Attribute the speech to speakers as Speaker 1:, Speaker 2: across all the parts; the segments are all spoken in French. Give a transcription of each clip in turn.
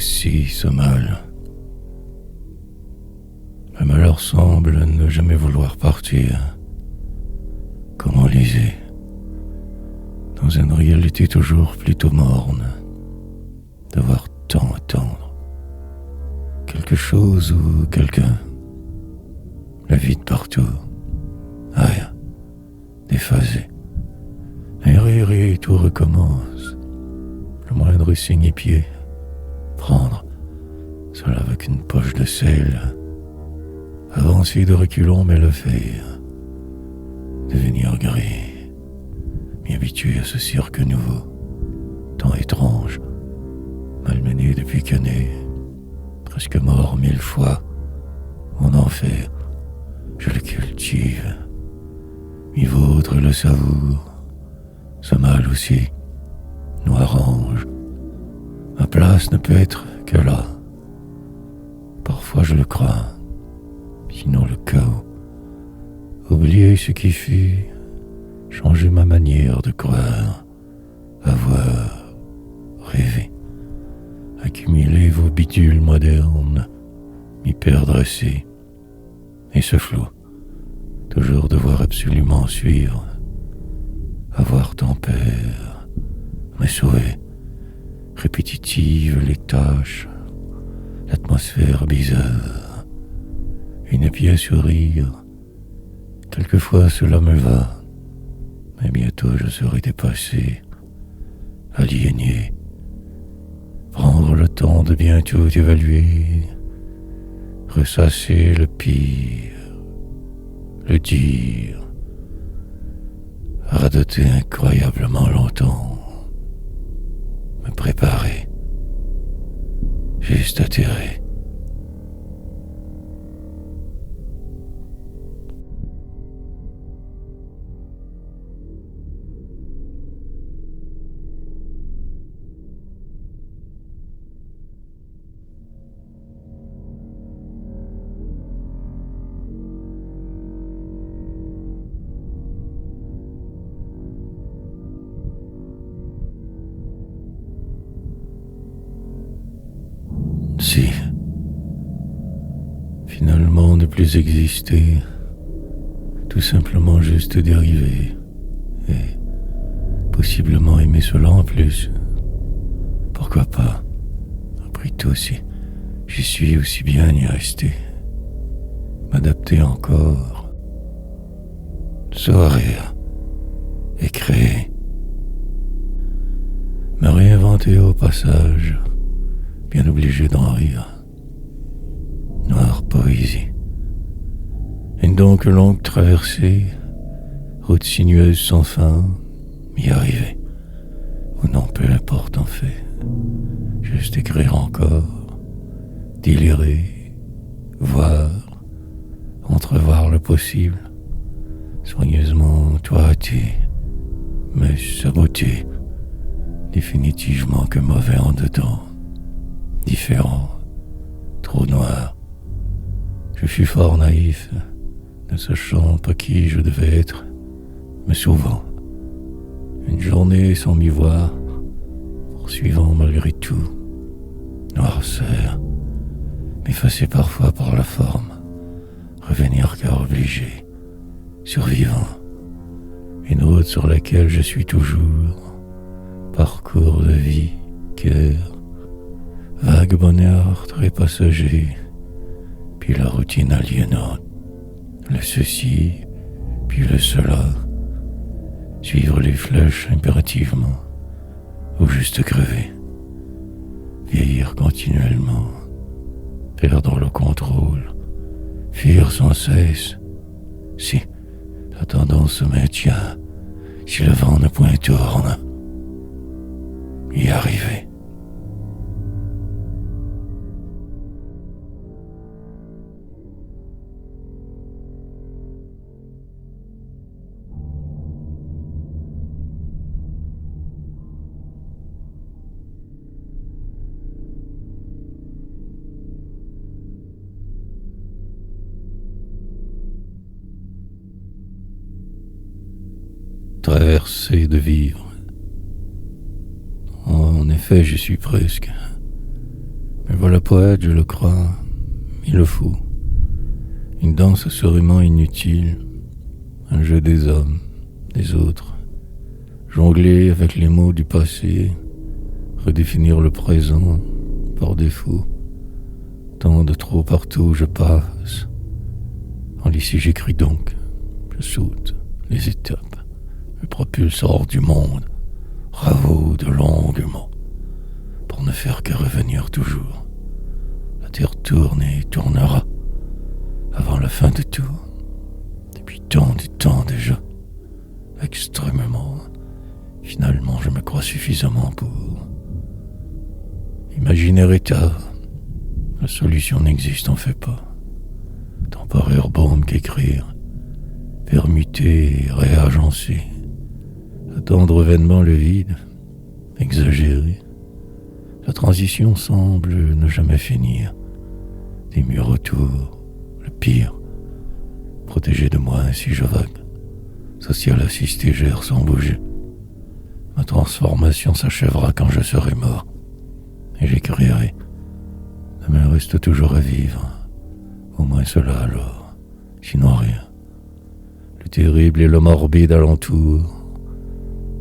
Speaker 1: aussi ce mal. Le malheur semble ne jamais vouloir partir, comme on lisait, dans une réalité toujours plutôt morne, devoir tant attendre quelque chose ou quelqu'un, le vide partout, rien, déphasé, et tout recommence, le moindre signe pied, prendre cela avec une poche de sel, avancer de reculons mais le faire, devenir gris, m'y habituer à ce cirque nouveau, tant étrange, malmené depuis que né, presque mort 1000 fois, mon enfer, je le cultive, m'y vautre le savoure, ce mal aussi, nous arrange, ma place ne peut être que là, parfois je le crains, sinon le chaos, oublier ce qui fut, changer ma manière de croire, avoir, rêver, accumuler vos bidules modernes, m'y perdre aussi, et ce flou, toujours devoir absolument suivre, avoir tant peur, me sauver, répétitives les tâches, l'atmosphère bizarre, une pièce sourire, quelquefois cela me va, mais bientôt je serai dépassé, aliéné, prendre le temps de bien tout évaluer, ressasser le pire, le dire, radoter incroyablement longtemps, me préparer, juste atterrer. Si, finalement ne plus exister, tout simplement juste dériver, et possiblement aimer cela en plus. Pourquoi pas? Après tout, si j'y suis aussi bien y rester, m'adapter encore, sourire et créer, me réinventer au passage, bien obligé d'en rire. Noire poésie. Une donc longue traversée, route sinueuse sans fin, m'y arriver. Ou non, peu importe en fait. Juste écrire encore, délirer, voir, entrevoir le possible. Soigneusement toité, mais saboté. Définitivement que mauvais en dedans. Différent, trop noir. Je fus fort naïf, ne sachant pas qui je devais être, me souvent. Une journée sans m'y voir, poursuivant malgré tout, noirceur, m'effacer parfois par la forme, revenir car obligé, survivant. Une route sur laquelle je suis toujours, parcours de vie, cœur, vague bonheur très passager, puis la routine aliénante, le ceci, puis le cela, suivre les flèches impérativement, ou juste crever, vieillir continuellement, perdre le contrôle, fuir sans cesse, si la tendance se maintient, si le vent ne point tourne, y arriver. Traversée de vivre. En effet, j'y suis presque. voilà poète, je le crois, il le faut. Une danse assurément inutile, un jeu des hommes, des autres. Jongler avec les mots du passé, redéfinir le présent par défaut. Tant de trop partout où je passe. En ici j'écris donc, je saute les étapes, je propulse hors du monde, ravaude longuement, pour ne faire que revenir toujours. La terre tourne et tournera, avant la fin de tout, depuis tant de temps déjà, extrêmement. Finalement, je me crois suffisamment pour imaginer état. La solution n'existe, en fait pas. Tant par herbaume qu'écrire, permuter et réagencer, attendre vainement le vide, exagérer. La transition semble ne jamais finir. Des murs autour, le pire, protégé de moi ainsi je vague, social assisté gère sans bouger. Ma transformation s'achèvera quand je serai mort, et j'écrirai. Il me reste toujours à vivre, au moins cela alors, sinon rien. Le terrible et le morbide alentour,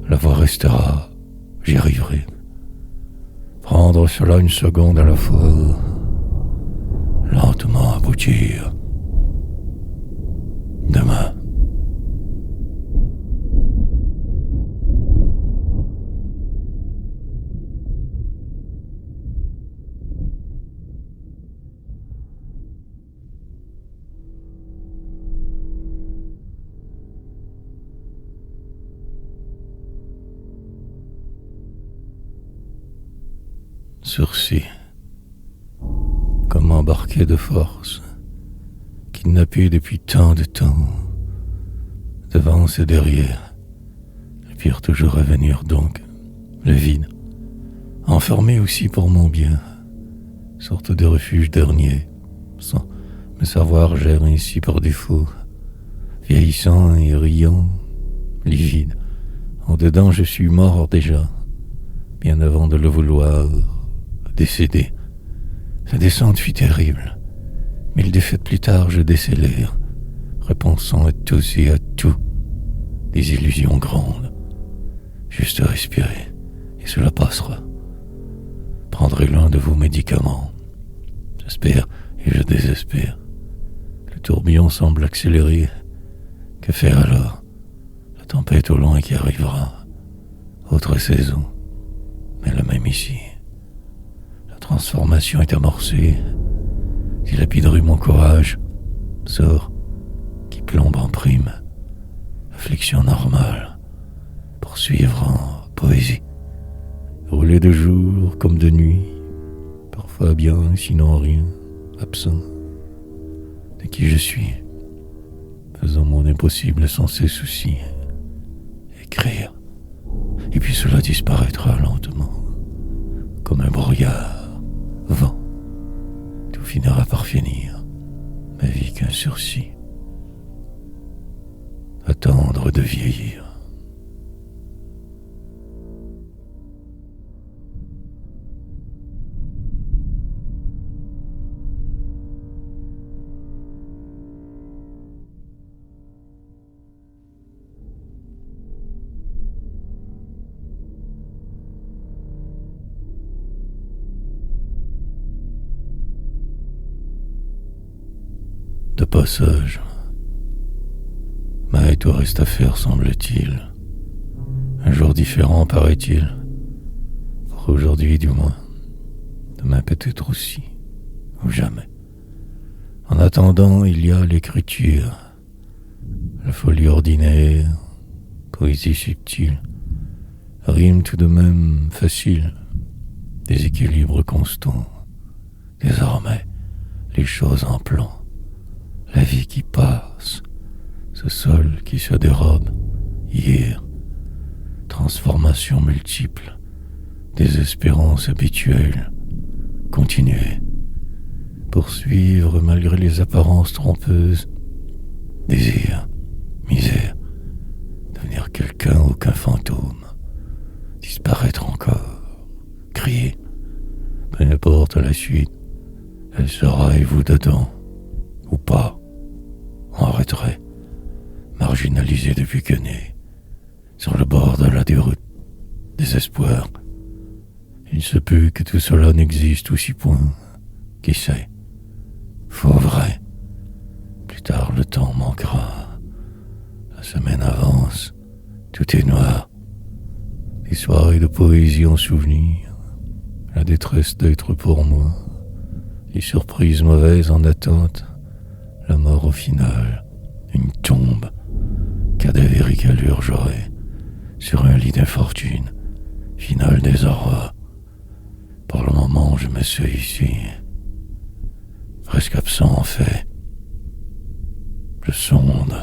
Speaker 1: la voix restera, j'y arriverai. Prendre cela une seconde à la fois, lentement aboutir. Demain. Sursis, comme embarqué de force, kidnappé depuis tant de temps, devant et derrière, le pire toujours à venir donc, le vide, enfermé aussi pour mon bien, sorte de refuge dernier, sans me savoir gérer ainsi par défaut, vieillissant et riant, livide, en dedans je suis mort déjà, bien avant de le vouloir. Décédé. La descente fut terrible. 1000 défaites plus tard, je décélais, repensant à tous et à tout. Des illusions grandes. Juste respirer, et cela passera. Prendrai l'un de vos médicaments. J'espère et je désespère. Le tourbillon semble accélérer. Que faire alors? La tempête au loin qui arrivera. Autre saison, mais la même ici. La transformation est amorcée, dilapiderait mon courage, sort qui plombe en prime, affliction normale, poursuivre en poésie, rouler de jour comme de nuit, parfois bien, sinon rien, absent de qui je suis, faisant mon impossible sans ses soucis, écrire, et puis cela disparaîtra lentement, comme un brouillard. Vent, tout finira par finir, ma vie qu'un sursis, attendre de vieillir. De passage, mais tout reste à faire, semble-t-il. Un jour différent, paraît-il. Pour aujourd'hui, du moins. Demain, peut-être aussi. Ou jamais. En attendant, il y a l'écriture. La folie ordinaire, poésie subtile. Rime tout de même facile. Déséquilibre constant. Désormais, les choses en plan. La vie qui passe, ce sol qui se dérobe, hier, transformation multiple, désespérance habituelle, continuer, poursuivre malgré les apparences trompeuses, désir, misère, devenir quelqu'un, aucun fantôme, disparaître encore, crier, peu Peu importe la suite, elle sera et vous dedans, ou pas, en retrait, marginalisé depuis que né, sur le bord de la déroute, désespoir. Il se peut que tout cela n'existe aussi point, qui sait, faux vrai. Plus tard le temps manquera, la semaine avance, tout est noir, des soirées de poésie en souvenir, la détresse d'être pour moi, les surprises mauvaises en attente, la mort au final, une tombe, cadavérique allure j'aurai, sur un lit d'infortune, final désarroi. Pour le moment, je me suis ici, presque absent en fait. Je sonde.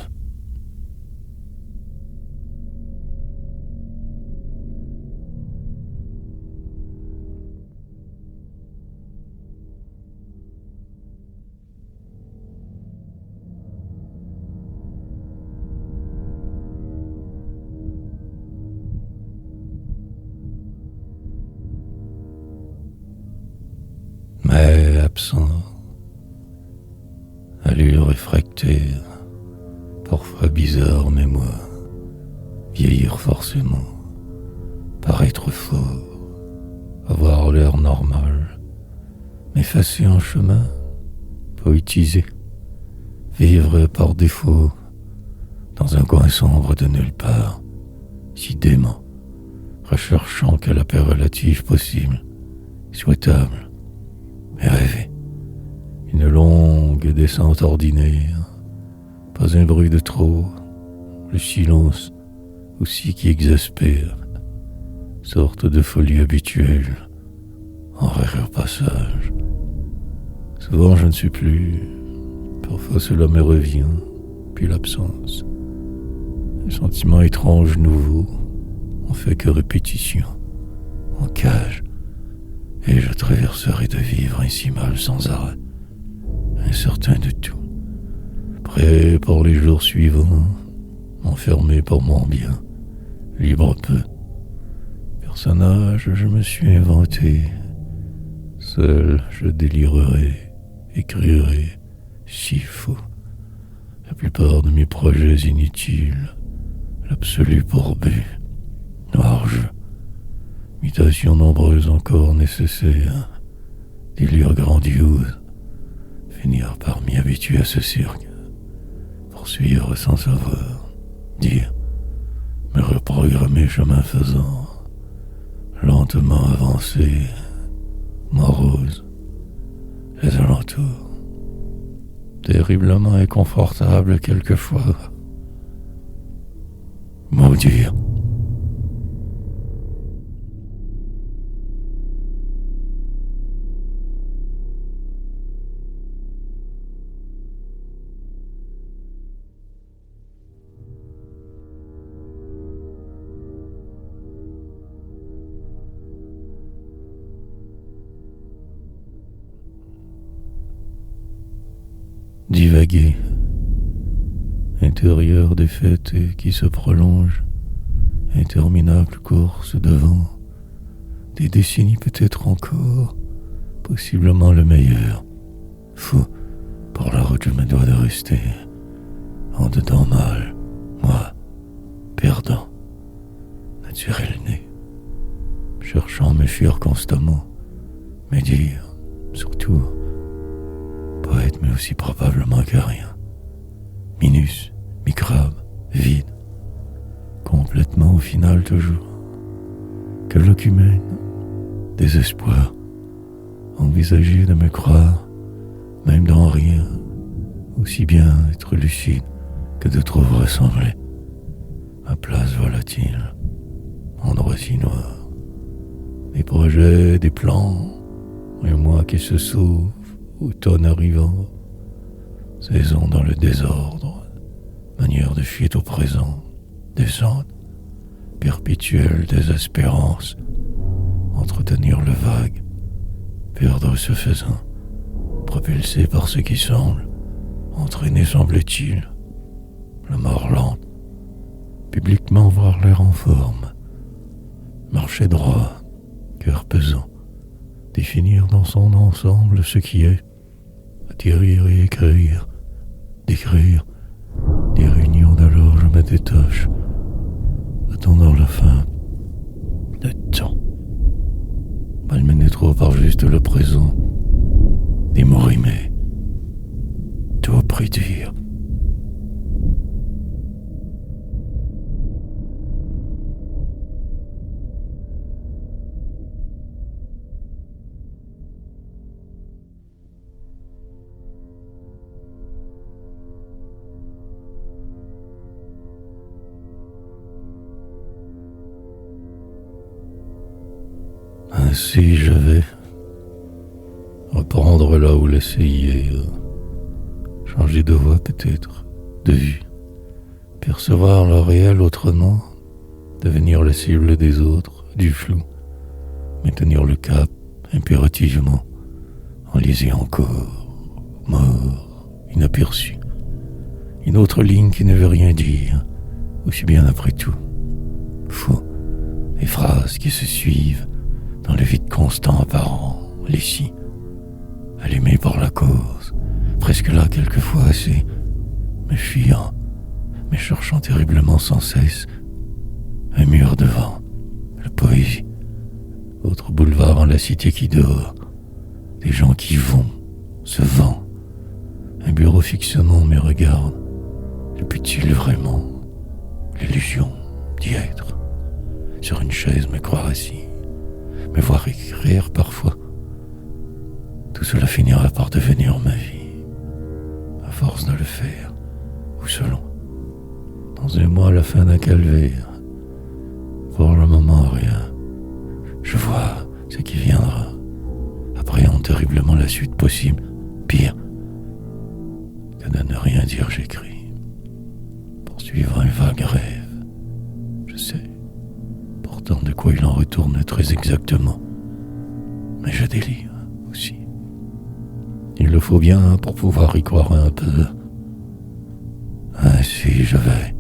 Speaker 1: Mais absent, allure réfractaire, parfois bizarre, mais moi, vieillir forcément, paraître fort, avoir l'air normal, m'effacer en chemin, poétiser, vivre par défaut, dans un coin sombre de nulle part, si dément, recherchant que la paix relative possible, souhaitable, et rêver. Une longue descente ordinaire, pas un bruit de trop, le silence aussi qui exaspère, sorte de folie habituelle, en rare passage. Souvent je ne suis plus, parfois cela me revient, puis l'absence. Un sentiment étrange nouveau, on fait que répétition, en cage. Et je traverserai de vivre ainsi mal sans arrêt, incertain de tout, prêt pour les jours suivants, enfermé pour mon bien, libre peu. Personnage, je me suis inventé, seul je délirerai, écrirai, si faux, la plupart de mes projets inutiles, l'absolu pour but, noir jeu. Mutations nombreuses encore nécessaires, délire grandiose, finir par m'y habituer à ce cirque, poursuivre sans savoir, dire, me reprogrammer chemin faisant, lentement avancer, morose, les alentours, terriblement inconfortable quelquefois, maudire. Divaguer, intérieur des fêtes qui se prolongent, interminable course devant, des décennies peut-être encore, possiblement le meilleur. Fou, par la route je me dois de rester, en dedans mal, moi, perdant, naturel né, cherchant à me fuir constamment, me dire, surtout, poète mais aussi probablement que rien. Minus, microbe, vide. Complètement au final toujours. Que l'ocumène, désespoir. Envisager de me croire, même dans rien. Aussi bien être lucide que de trop ressembler. Ma place volatile, endroit si noir. Des projets, des plans, et moi qui se sauve. Automne arrivant, saison dans le désordre, manière de fuite au présent, descente, perpétuelle désespérance, entretenir le vague, perdre ce faisant, propulsé par ce qui semble, entraîner semble-t-il, la mort lente, publiquement voir l'air en forme, marcher droit, cœur pesant, définir dans son ensemble ce qui est, atterrir et écrire, décrire, des réunions d'alors je me détache, attendant la fin, le temps, malmené trop par juste le présent, des mots rimés, tout prédire. Ainsi je vais reprendre là où l'essayer, changer de voix peut-être, de vue, percevoir le réel autrement, devenir la cible des autres, du flou, maintenir le cap impérativement, enliser encore, mort, inaperçu, une autre ligne qui ne veut rien dire, aussi bien après tout, faux, les phrases qui se suivent, dans le vide constant apparent, les si, allumés par la cause, presque là quelquefois assez, me fuyant, me cherchant terriblement sans cesse, un mur devant, la poésie, autre boulevard en la cité qui dort, des gens qui vont, se vont, un bureau fixement me regarde, le peut-il vraiment, l'illusion d'y être, sur une chaise me croire assis, me voir écrire parfois. Tout cela finira par devenir ma vie, à force de le faire, ou selon. Dans un mois, la fin d'un calvaire. Pour le moment, rien. Je vois ce qui viendra. Appréhende terriblement la suite possible. Pire que de ne rien dire, j'écris. Poursuivre un vague rêve. Je sais. Pourtant, de quoi il en retourne très exactement. Mais je délire aussi. Il le faut bien pour pouvoir y croire un peu. Ainsi je vais.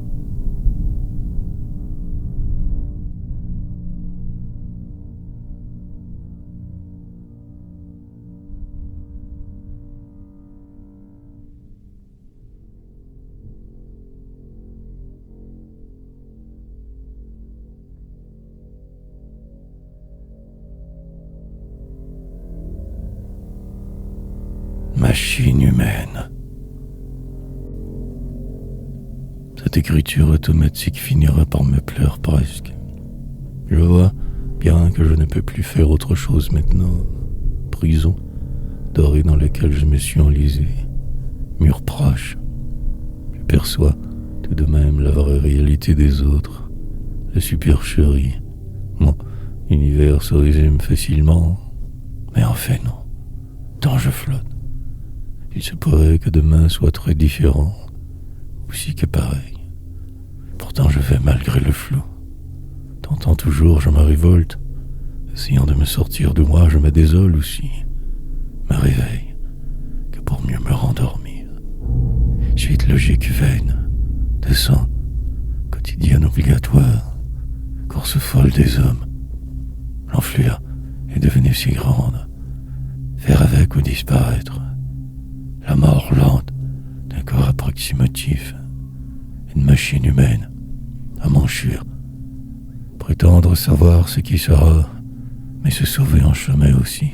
Speaker 1: Machine humaine. Cette écriture automatique finira par me plaire presque. Je vois bien que je ne peux plus faire autre chose maintenant. Prison, dorée dans laquelle je me suis enlisé. Mur proche. Je perçois tout de même la vraie réalité des autres. La supercherie. Mon univers se résume facilement. Mais en fait non. Tant je flotte. Il se pourrait que demain soit très différent, aussi que pareil. Pourtant je vais malgré le flou. Tentant toujours, je me révolte. Essayant de me sortir de moi, je me désole aussi. Me réveille, que pour mieux me rendormir. Suite logique vaine, de sang, quotidienne obligatoire, course folle des hommes. L'enflure est devenue si grande, faire avec ou disparaître. La mort lente d'un corps approximatif, une machine humaine, à m'enchure, prétendre savoir ce qui sera, mais se sauver en chemin aussi,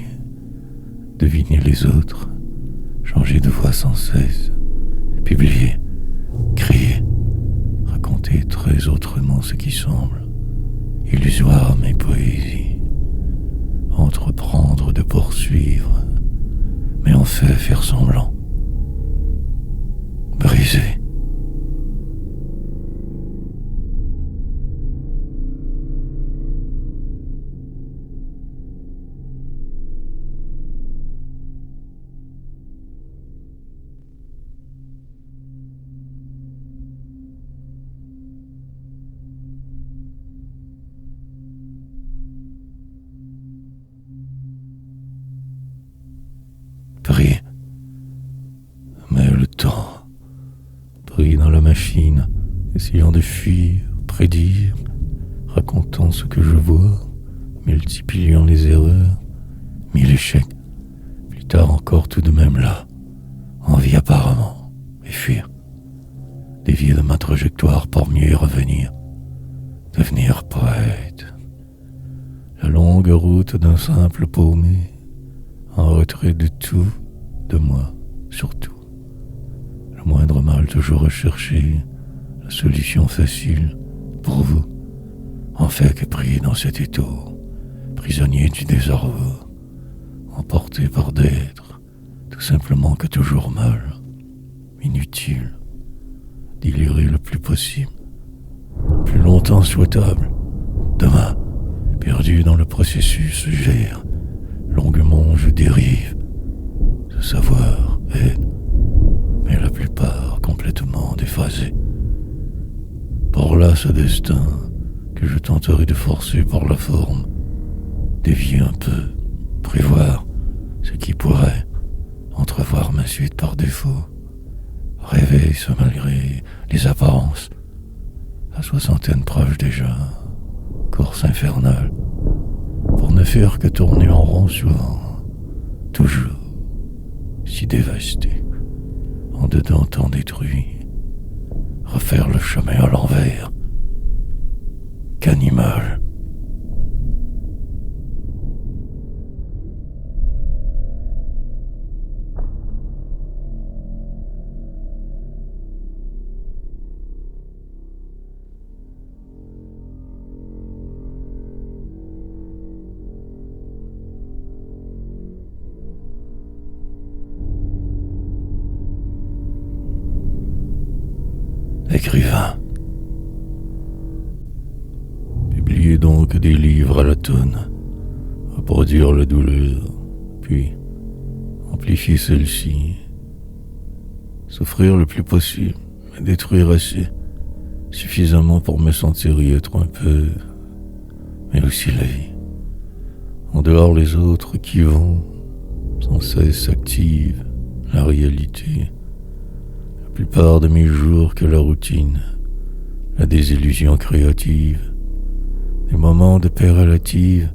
Speaker 1: deviner les autres, changer de voix sans cesse, publier, crier, raconter très autrement ce qui semble, illusoire mes poésies, entreprendre de poursuivre, mais en fait faire semblant. Brisé. Pris. Mais le temps. Pris dans la machine, essayant de fuir, prédire, racontant ce que je vois, multipliant les erreurs, mille échecs, plus tard encore tout de même là, en vie apparemment, et fuir, dévier de ma trajectoire pour mieux y revenir, devenir poète. La longue route d'un simple paumé, en retrait de tout, de moi, surtout. Le moindre mal toujours recherché, la solution facile, pour vous, en fait que pris dans cet étau, prisonnier du désarroi, emporté par d'être, tout simplement que toujours mal, inutile, délirer le plus possible, le plus longtemps souhaitable, demain, perdu dans le processus, gère, longuement je dérive, ce savoir aide, mais la plupart complètement déphasé. Par là ce destin que je tenterai de forcer par la forme, dévier un peu, prévoir ce qui pourrait, entrevoir ma suite par défaut, rêver ce malgré les apparences, la soixantaine proche déjà, course infernale, pour ne faire que tourner en rond souvent, toujours, si dévasté, en dedans tant détruit, refaire le chemin à l'envers, qu'animal. Écrivain. Publier donc des livres à la tonne, reproduire la douleur, puis amplifier celle-ci, souffrir le plus possible, mais détruire assez, suffisamment pour me sentir y être un peu, mais aussi la vie. En dehors les autres qui vont, sans cesse active, la réalité. La plupart de mes jours que la routine, la désillusion créative, des moments de paix relative,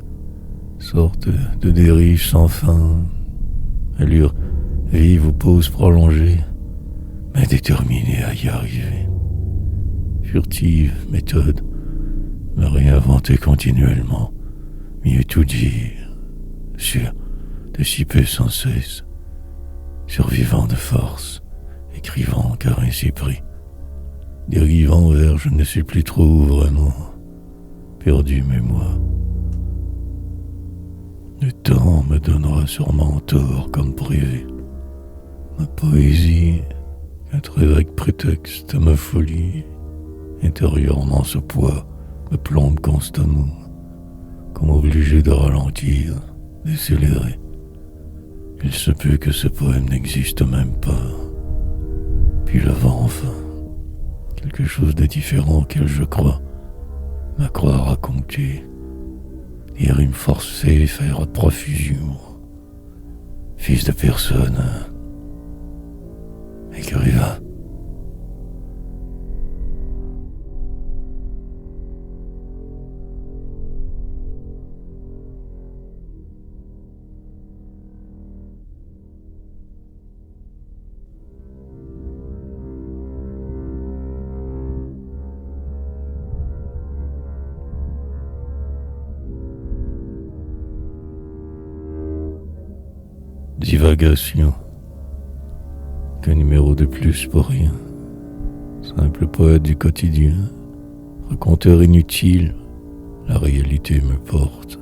Speaker 1: sorte de dérive sans fin, allure vive ou pause prolongée, mais déterminée à y arriver. Furtive méthode, me réinventer continuellement, mieux tout dire, sûr de si peu sans cesse, survivant de force, écrivant car ainsi pris, dérivant vers je ne sais plus trop où vraiment, perdu mais moi. Le temps me donnera sûrement tort comme privé. Ma poésie, être avec prétexte à ma folie, intérieurement ce poids me plombe constamment, comme obligé de ralentir, d'accélérer. Il se peut que ce poème n'existe même pas. Puis le vent enfin, quelque chose de différent auquel je crois, ma croix racontée, des rimes forcées, faire à profusion, fils de personne, écrivain. Divagation. Qu'un numéro de plus pour rien. Simple poète du quotidien. Raconteur inutile. La réalité me porte,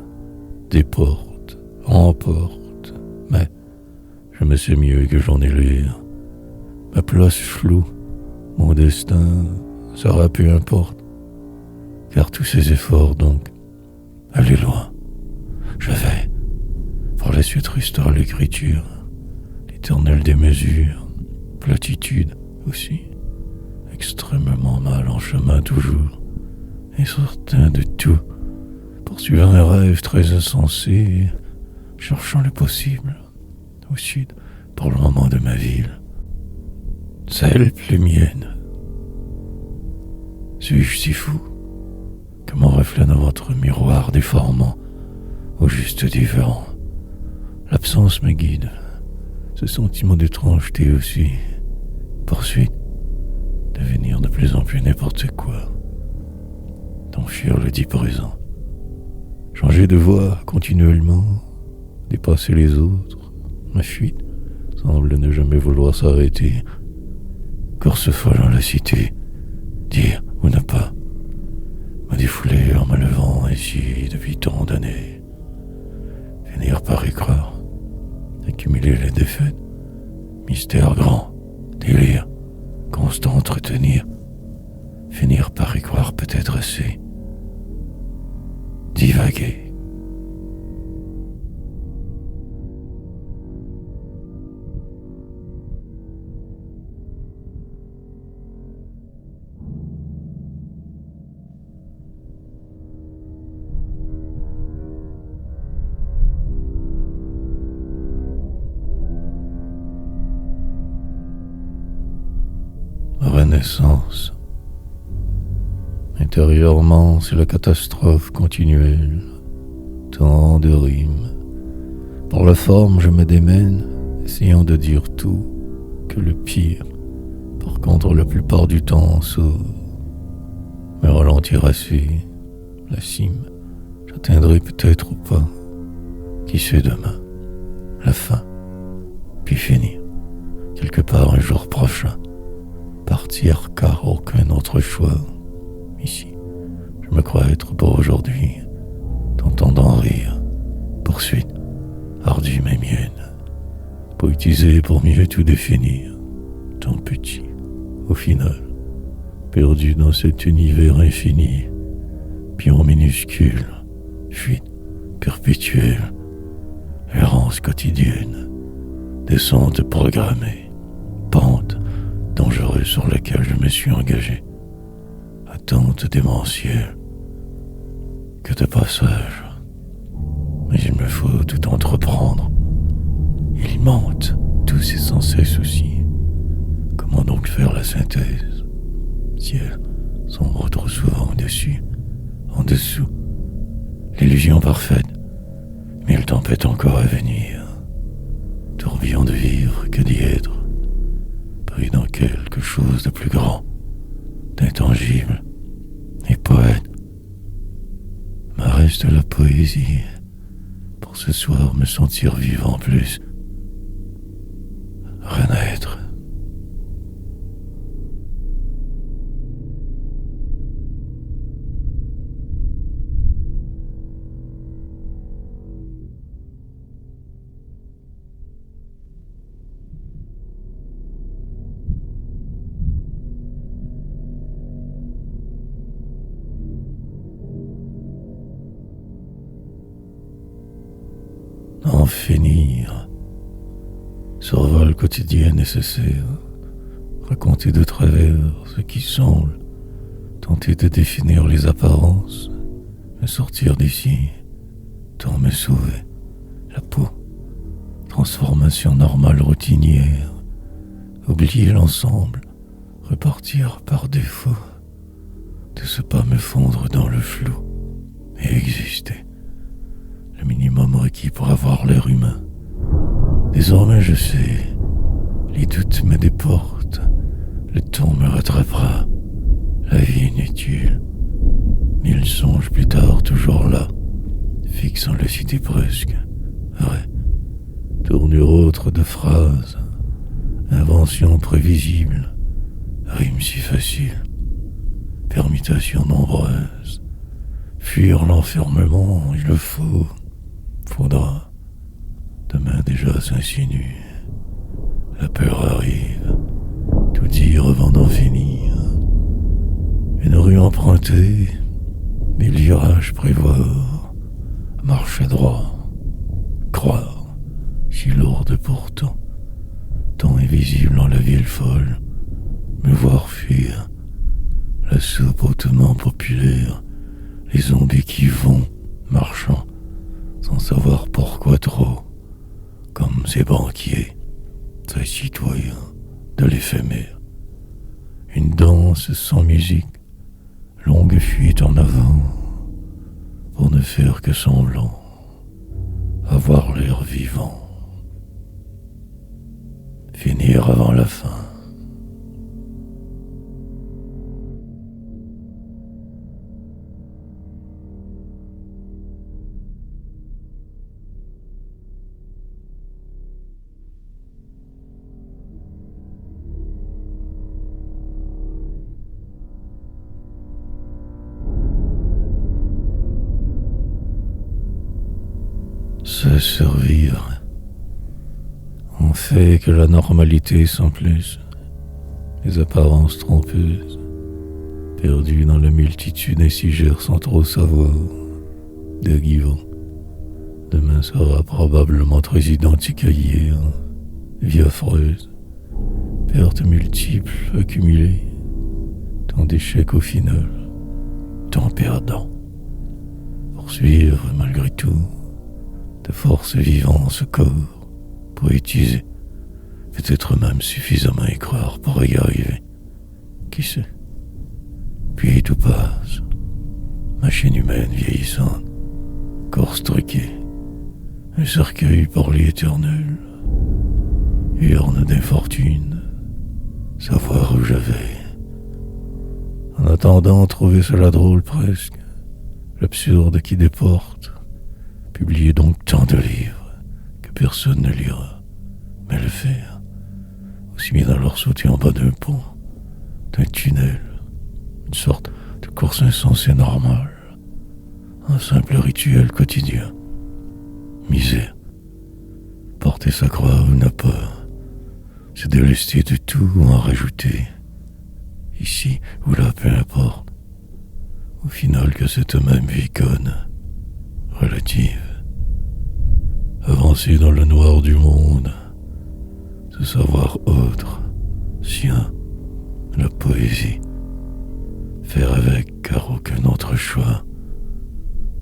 Speaker 1: déporte, emporte. Mais je me sais mieux que j'en ai l'air. Ma place floue. Mon destin sera peu importe. Car tous ces efforts donc, allez loin. Je vais. Par la suite restera l'écriture, l'éternelle démesure, platitude aussi, extrêmement mal en chemin toujours, et certain de tout, poursuivant un rêve très insensé, cherchant le possible, au sud, pour le moment de ma ville, celle plus mienne. Suis-je si fou que mon reflet dans votre miroir déformant, au juste différent, L'absence me guide. Ce sentiment d'étrangeté aussi. Poursuite. Devenir de plus en plus n'importe quoi. T'enfuir le dit présent. Changer de voie continuellement. Dépasser les autres. Ma fuite semble ne jamais vouloir s'arrêter. Course folle dans la cité. Dire ou ne pas. Me défouler en me levant ainsi depuis tant d'années. Finir par y croire. Accumuler les défaites. Mystère grand. Délire. Constant entretenir. Finir par y croire peut-être assez. Divaguer. Renaissance. Intérieurement, c'est la catastrophe continuelle. Tant de rimes. Pour la forme, je me démène, essayant de dire tout, que le pire. Par contre, la plupart du temps, sauve. Me ralentir assez. La cime, j'atteindrai peut-être ou pas. Qui sait demain? La fin. Puis finir. Quelque part un jour prochain. Partir car aucun autre choix. Ici, je me crois être pour aujourd'hui, tentant d'en rire. Poursuite, ardue mais mienne. Poétiser pour mieux tout définir. Tant petit, au final, perdu dans cet univers infini. Pion minuscule, fuite perpétuelle, errance quotidienne, descente programmée, pente dangereuse sur laquelle je me suis engagé. Attente démentielle. Que de passage. Mais il me faut tout entreprendre. Il mente tous ces sans cesse aussi. Comment donc faire la synthèse? Ciel sombre trop souvent au-dessus, en dessous. L'illusion parfaite. Mille tempêtes encore à venir. Tourbillon de vivre que d'y être. Pris dans quelque chose de plus grand, d'intangible et poète. Me reste la poésie pour ce soir me sentir vivant plus. Renaître. En finir. Survol quotidien nécessaire. Raconter de travers ce qui semble. Tenter de définir les apparences. Me sortir d'ici. Tant me sauver. La peau. Transformation normale routinière. Oublier l'ensemble. Repartir par défaut. De ce pas me fondre dans le flou. Et exister. Le minimum requis pour avoir l'air humain. Désormais je sais, les doutes me déportent, le temps me rattrapera, la vie inutile. Mille songes plus tard toujours là, fixant la cité presque. Ouais, tournure autre de phrases, invention prévisible, rime si facile, permutation nombreuse. Fuir l'enfermement, il le faut. Faudra. Demain déjà s'insinue. La peur arrive. Tout dire avant d'en finir. Une rue empruntée. Des virages prévoir. Marcher droit. Croire. Si lourde pourtant. Tant invisible en la ville folle. Me voir fuir. La soupe hautement populaire. Les zombies qui vont, marchant. Sans savoir pourquoi trop, comme ces banquiers, ces citoyens de l'éphémère. Une danse sans musique, longue fuite en avant, pour ne faire que semblant. avoir l'air vivant, finir avant la fin. Se survivre. On fait que la normalité sans plus, les apparences trompeuses, perdues dans la multitude insigère sans trop savoir, de Guivon. Demain sera probablement très identique à hier, vie affreuse, pertes multiples accumulées, tant d'échecs au final, tant perdant. Poursuivre malgré tout, de force vivant ce corps, poétiser, peut-être même suffisamment y croire pour y arriver. Qui sait? Puis tout passe, machine humaine vieillissante, corps truqué, un cercueil pour l'éternel, urne d'infortune, savoir où je vais. En attendant, trouver cela drôle presque, l'absurde qui déporte. Publiez donc tant de livres que personne ne lira, mais le faire, aussi bien dans leur sauter en bas d'un pont, d'un tunnel, une sorte de course insensée normale, un simple rituel quotidien. Misère, porter sa croix ou n'a pas, se délester de tout ou en rajouter, ici ou là, peu importe, au final que cette même vie conne, relative, avancer dans le noir du monde, se savoir autre, sien, la poésie, faire avec car aucun autre choix,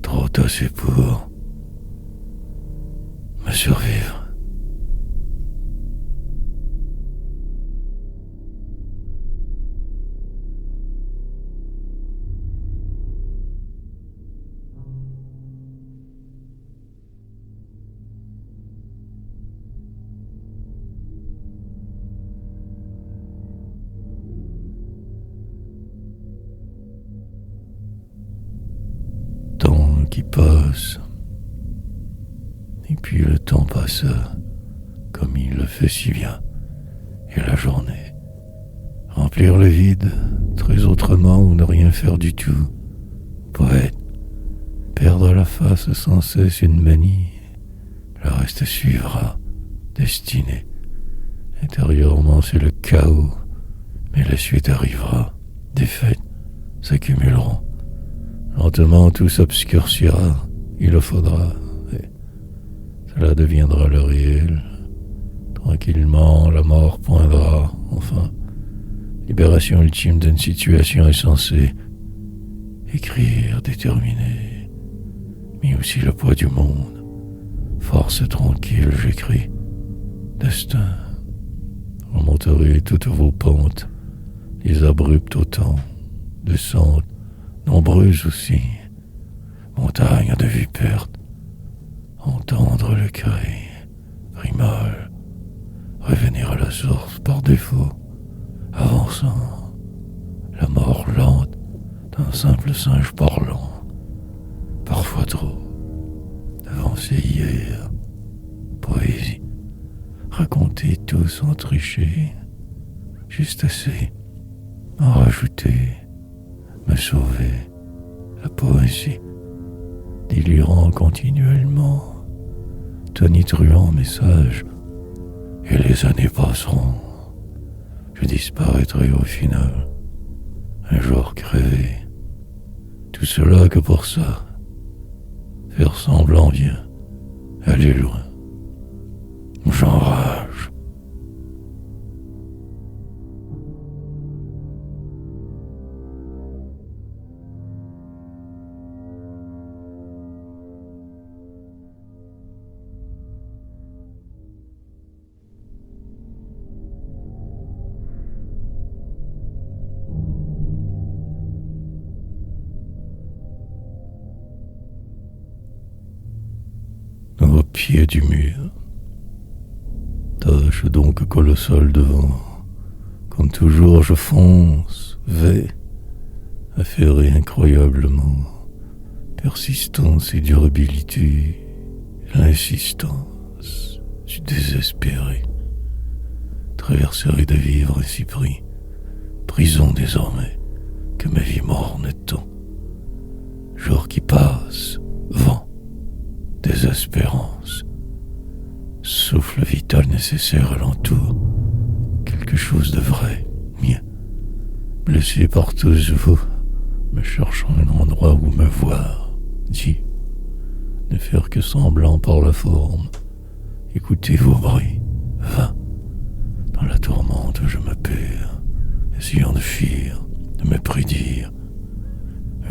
Speaker 1: trop assez pour me survivre. Temps qui passe, et puis le temps passa, comme il le fait si bien, et la journée, remplir le vide, très autrement ou ne rien faire du tout, poète, perdre la face sans cesse une manie, le reste suivra, destiné, intérieurement c'est le chaos, mais la suite arrivera, des faits s'accumuleront, lentement tout s'obscurcira, il le faudra, et cela deviendra le réel. Tranquillement, la mort poindra, enfin, libération ultime d'une situation insensée. Écrire, déterminé, mais aussi le poids du monde. Force tranquille, j'écris. Destin, remonterez toutes vos pentes, les abruptes autant, descentes, nombreuses aussi, montagnes de vie perte, entendre le cri, primal, revenir à la source par défaut, avançant, la mort lente d'un simple singe parlant, parfois trop, avancer hier, poésie, raconter tout sans tricher, juste assez, en rajouter, me sauver, la poésie, délirant continuellement, tonitruant message, et les années passeront, je disparaîtrai au final, un jour crevé, tout cela que pour ça, faire semblant bien, aller loin, j'enrage. pied du mur. Tâche donc colossale devant. Comme toujours, je fonce, vais, affairé incroyablement. Persistance et durabilité, l'insistance du désespéré. Traverserai de vivre ainsi pris, prison désormais, que ma vie morne tant. Jour qui passe, vent, désespérance, souffle vital nécessaire alentour, quelque chose de vrai, mien, blessé par tous vous, me cherchant un endroit où me voir, dit, ne faire que semblant par la forme, écoutez vos bruits, vains, dans la tourmente je me perds, essayant de fuir, de me prédire,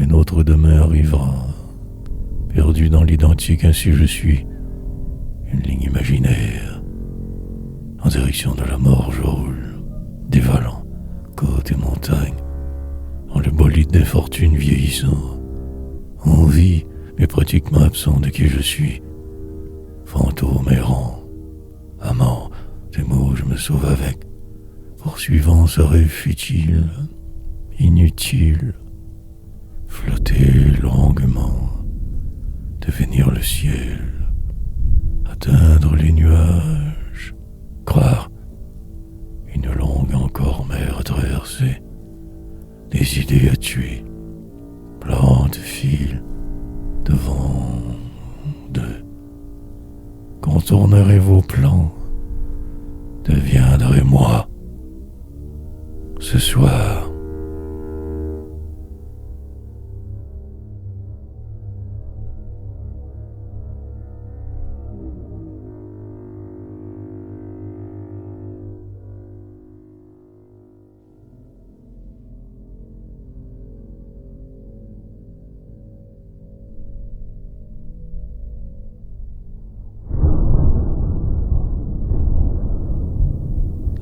Speaker 1: un autre demain arrivera, perdu dans l'identique ainsi je suis, une ligne imaginaire, en direction de la mort je roule, dévalant côtes et montagnes, en le bolide des fortunes vieillissant, on vit, mais pratiquement absent de qui je suis, fantôme errant, amant, des mots je me sauve avec, poursuivant ce rêve futile, inutile, flotter longuement, devenir le ciel, atteindre les nuages, croire une longue encore mer à traverser, des idées à tuer, plantes, fils, devant d'eux, contournerez vos plans, deviendrez moi, ce soir.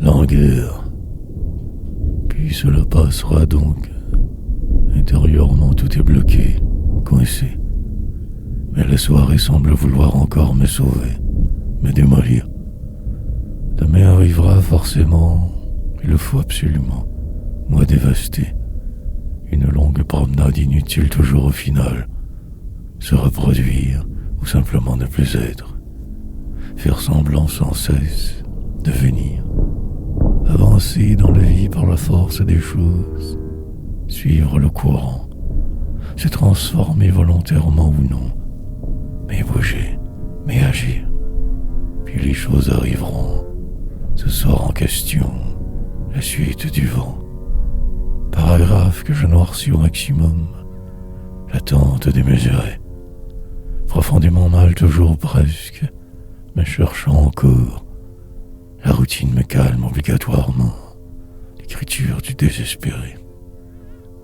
Speaker 1: Langueur. Puis cela passera donc. Intérieurement tout est bloqué, coincé. Mais la soirée semble vouloir encore me sauver, me démolir. Demain arrivera forcément, il le faut absolument, moi dévasté. Une longue promenade inutile toujours au final. Se reproduire ou simplement ne plus être. Faire semblant sans cesse, devenir. Avancer dans la vie par la force des choses, suivre le courant, se transformer volontairement ou non, mais bouger, mais agir. Puis les choses arriveront, ce sort en question, la suite du vent. Paragraphe que je noircis au maximum, l'attente démesurée, profondément mal toujours presque, me cherchant encore. La routine me calme obligatoirement, l'écriture du désespéré,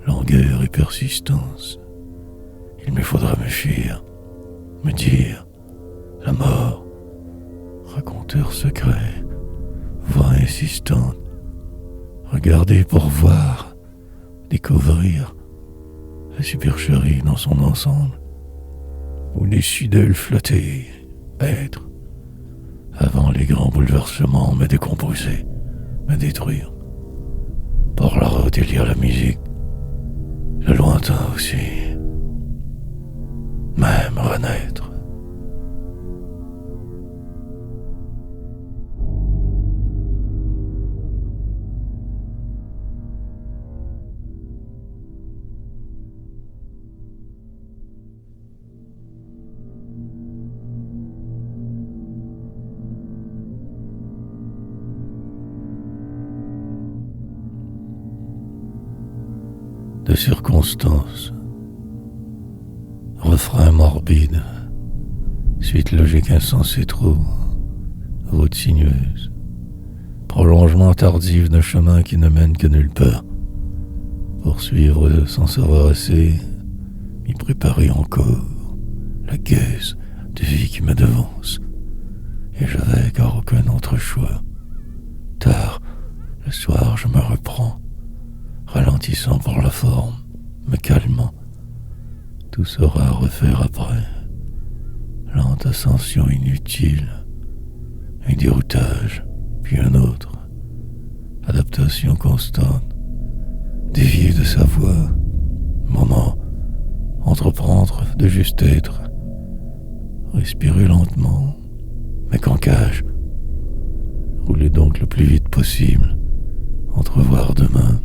Speaker 1: langueur et persistance. Il me faudra me fuir, me dire, la mort, raconteur secret, voix insistante, regarder pour voir, découvrir la supercherie dans son ensemble, au-dessus d'elle flotter, être, avant les grands bouleversements me décomposer, me détruire. Par la route il y a la musique, le lointain aussi, même renaître. De circonstances, refrain morbide, suite logique insensée trop, route sinueuse, prolongement tardif d'un chemin qui ne mène que nulle part, poursuivre sans savoir assez, m'y préparer encore, la guise de vie qui me devance, et je vais car aucun autre choix. Tard, le soir je me reprends, ralentissant pour la forme, me calmant. Tout sera à refaire après. lente ascension inutile, un déroutage, puis un autre, adaptation constante, dévier de sa voie, moment, entreprendre de juste être, respirer lentement, mais qu'en cage, rouler donc le plus vite possible, entrevoir demain,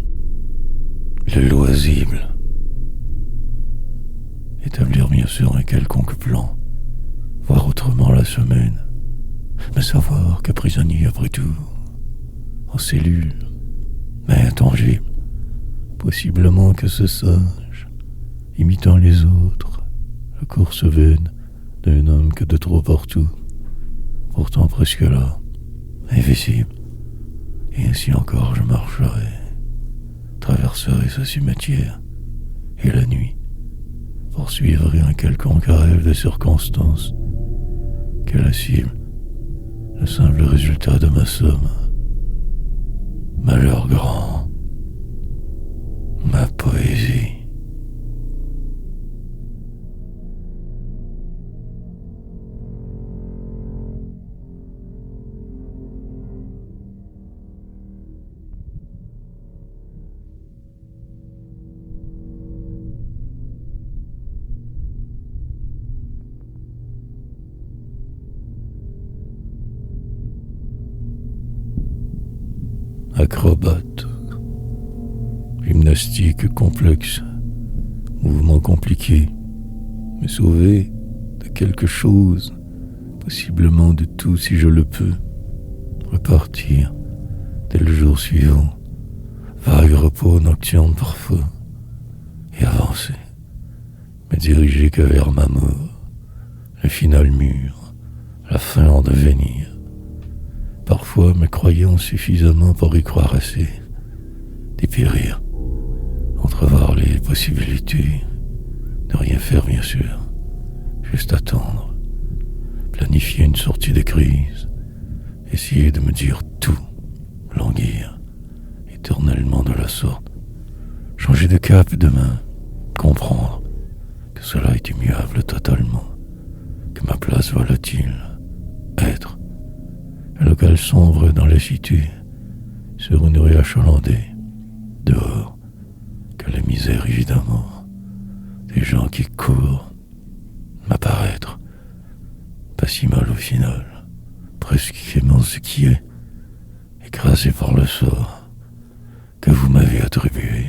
Speaker 1: le loisible, établir bien sûr un quelconque plan, voir autrement la semaine, mais savoir que prisonnier après tout, en cellule, mais intangible, possiblement que ce sage, imitant les autres, la course vaine d'un homme que de trop partout, pourtant presque là, invisible, et ainsi encore je marcherai, traverserai ce cimetière, et la nuit, poursuivrai un quelconque rêve de circonstances, que la cible, le simple résultat de ma somme, malheur grand, ma poésie. Acrobate, gymnastique complexe, mouvement compliqué, me sauver de quelque chose, possiblement de tout si je le peux, repartir dès le jour suivant, vague repos nocturne parfois, et avancer, me diriger que vers ma mort, le final mûr, la fin en devenir. Parfois me croyant suffisamment pour y croire assez, dépérir, entrevoir les possibilités, ne rien faire bien sûr, juste attendre, planifier une sortie de crise, essayer de me dire tout, languir, éternellement de la sorte, changer de cap demain, comprendre que cela est immuable totalement, que ma place volatile, être, un local sombre dans la cité, sur une rue achalandée, dehors, que la misère évidemment, des gens qui courent, m'apparaître, pas si mal au final, presque aimant ce qui est, écrasé par le sort que vous m'avez attribué,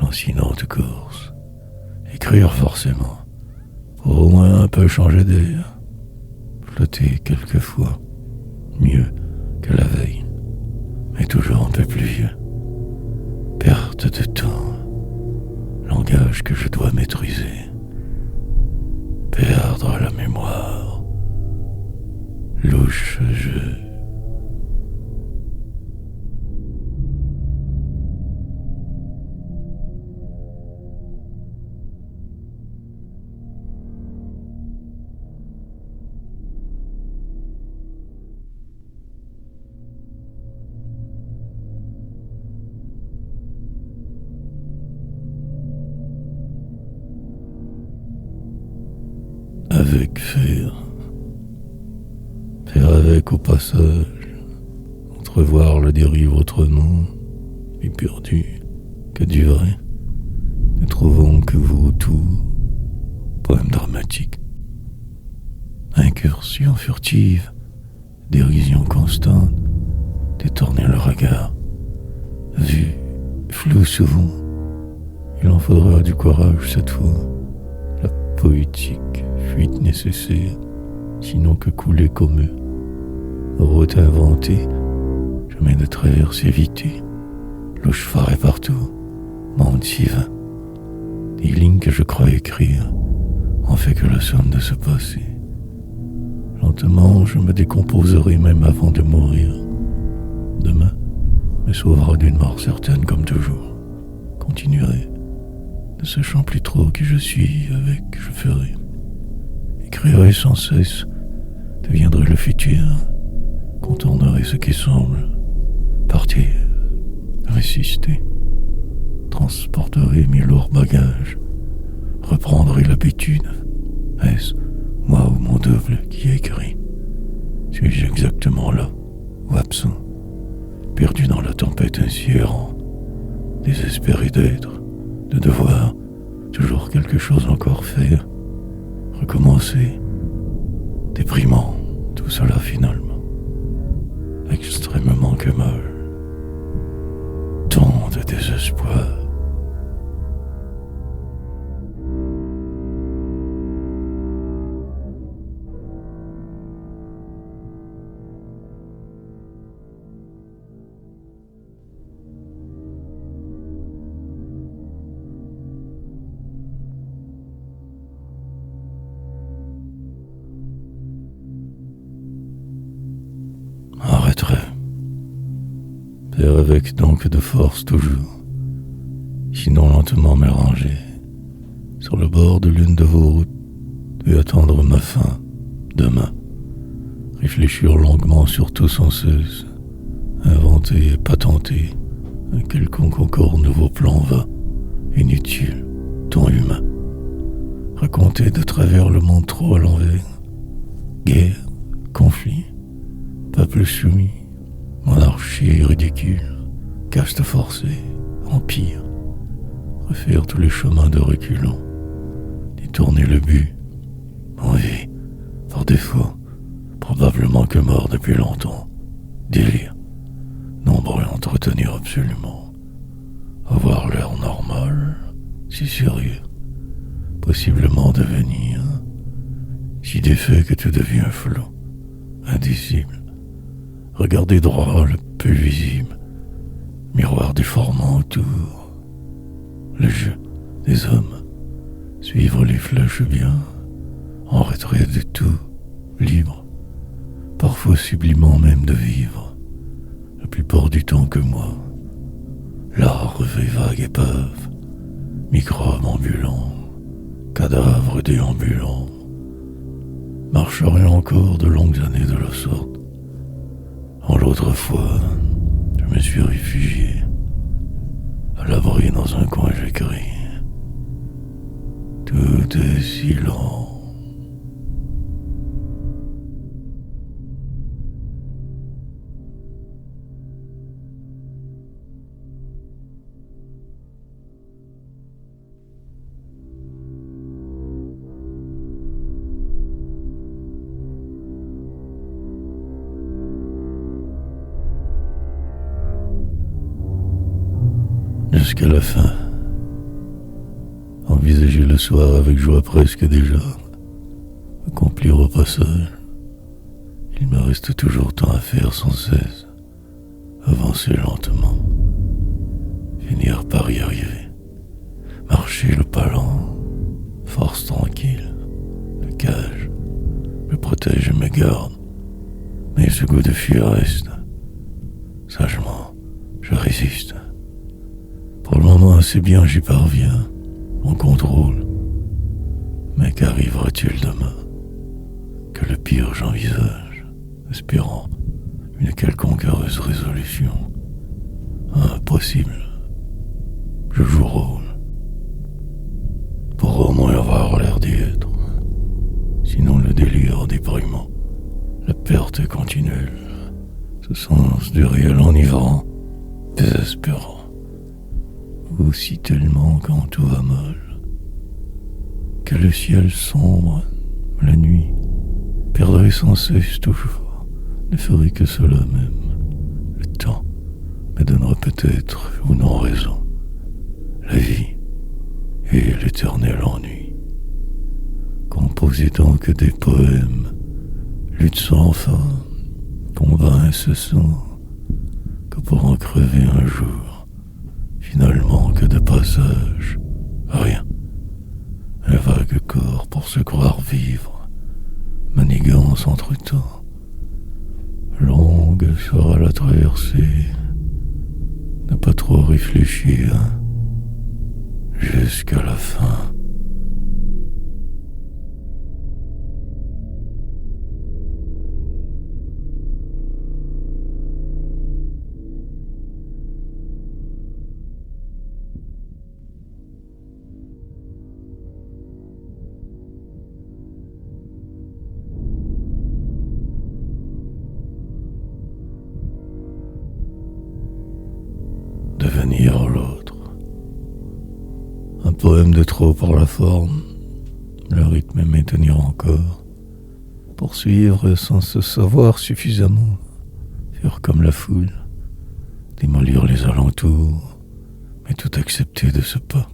Speaker 1: lancinante course, écrire forcément, pour au moins un peu changer d'air, flotter quelquefois, mieux que la veille, mais toujours un peu plus vieux. Perte de temps, langage que je dois maîtriser. Perdre la mémoire, louche jeu. Avec faire avec au passage, entrevoir la dérive autrement, et perdu que du vrai, ne trouvons que vous tout, poème dramatique, incursion furtive, dérision constante, détourner le regard, vue, flou souvent, il en faudra du courage cette fois, la poétique, fuite nécessaire, sinon que couler comme eux. Route inventée, chemin de traversée évité, louche phare partout, monde si vain. Des lignes que je crois écrire, en fait que le somme de se passer. Lentement, je me décomposerai même avant de mourir. Demain, me sauvera d'une mort certaine comme toujours. Continuerai, ne sachant plus trop qui je suis, avec je ferai. Écrirai sans cesse, deviendrai le futur, contournerai ce qui semble, partir, résister, transporterai mes lourds bagages, reprendrai l'habitude, est-ce double qui écrit. Suis-je exactement là ou absent, perdu dans la tempête ainsi errant, désespéré d'être, de devoir toujours quelque chose encore faire, recommencer, déprimant, tout cela finalement, extrêmement que mal, tant de désespoir. Arrêterai. Faire avec donc de force toujours, sinon lentement m'arranger, sur le bord de l'une de vos routes, et attendre ma fin, demain, réfléchir longuement sur tout sans cesse, inventer et patenter un quelconque encore nouveau plan vain, inutile, tant humain, raconter de travers le monde trop à l'envers, guerre, conflit, peuple soumis, monarchie ridicule, caste forcée, empire, refaire tous les chemins de reculons, détourner le but, en vie, par défaut, probablement que mort depuis longtemps, délire, nombreux à entretenir absolument, avoir l'air normal, si sérieux, possiblement devenir, si défait que tout devient flou, indicible, regarder droit le peu visible, miroir déformant autour, le jeu des hommes, suivre les flèches bien, en retrait de tout, libre, parfois sublimant même de vivre, la plupart du temps que moi, larve et vague épave, microbe ambulant, cadavre déambulant, marcherai encore de longues années de la sorte. En l'autre fois, je me suis réfugié, à l'abri dans un coin j'écris. Tout est silent. Jusqu'à la fin, envisager le soir avec joie presque déjà, accomplir au passage. Il me reste toujours tant à faire sans cesse, avancer lentement, finir par y arriver, marcher le pas lent, force tranquille, le cage, me protège et me garde, mais ce goût de fuir reste. Sagement, je résiste. Pour le moment assez bien j'y parviens, on contrôle. Mais qu'arrivera-t-il demain? Que le pire j'envisage, espérant une quelconque heureuse résolution. Impossible. Je joue rôle. Pour au moins avoir l'air d'y être. Sinon le délire déprimant, la perte continue, ce sens du réel enivrant, désespérant. Aussi tellement quand tout va mal, que le ciel sombre, la nuit, perdrait sans cesse toujours, ne ferait que cela même. Le temps me donnera peut-être ou non raison, la vie et l'éternel ennui. Composer donc des poèmes, lutte sans fin, combat incessant, que pour en crever un jour, finalement que de passage, rien. Un vague corps pour se croire vivre, manigance entre-temps. Longue sera la traversée, ne pas trop réfléchir, jusqu'à la fin. devenir l'autre. Un poème de trop pour la forme, le rythme aimé tenir encore, poursuivre sans se savoir suffisamment, faire comme la foule, démolir les alentours, mais tout accepter de ce pas.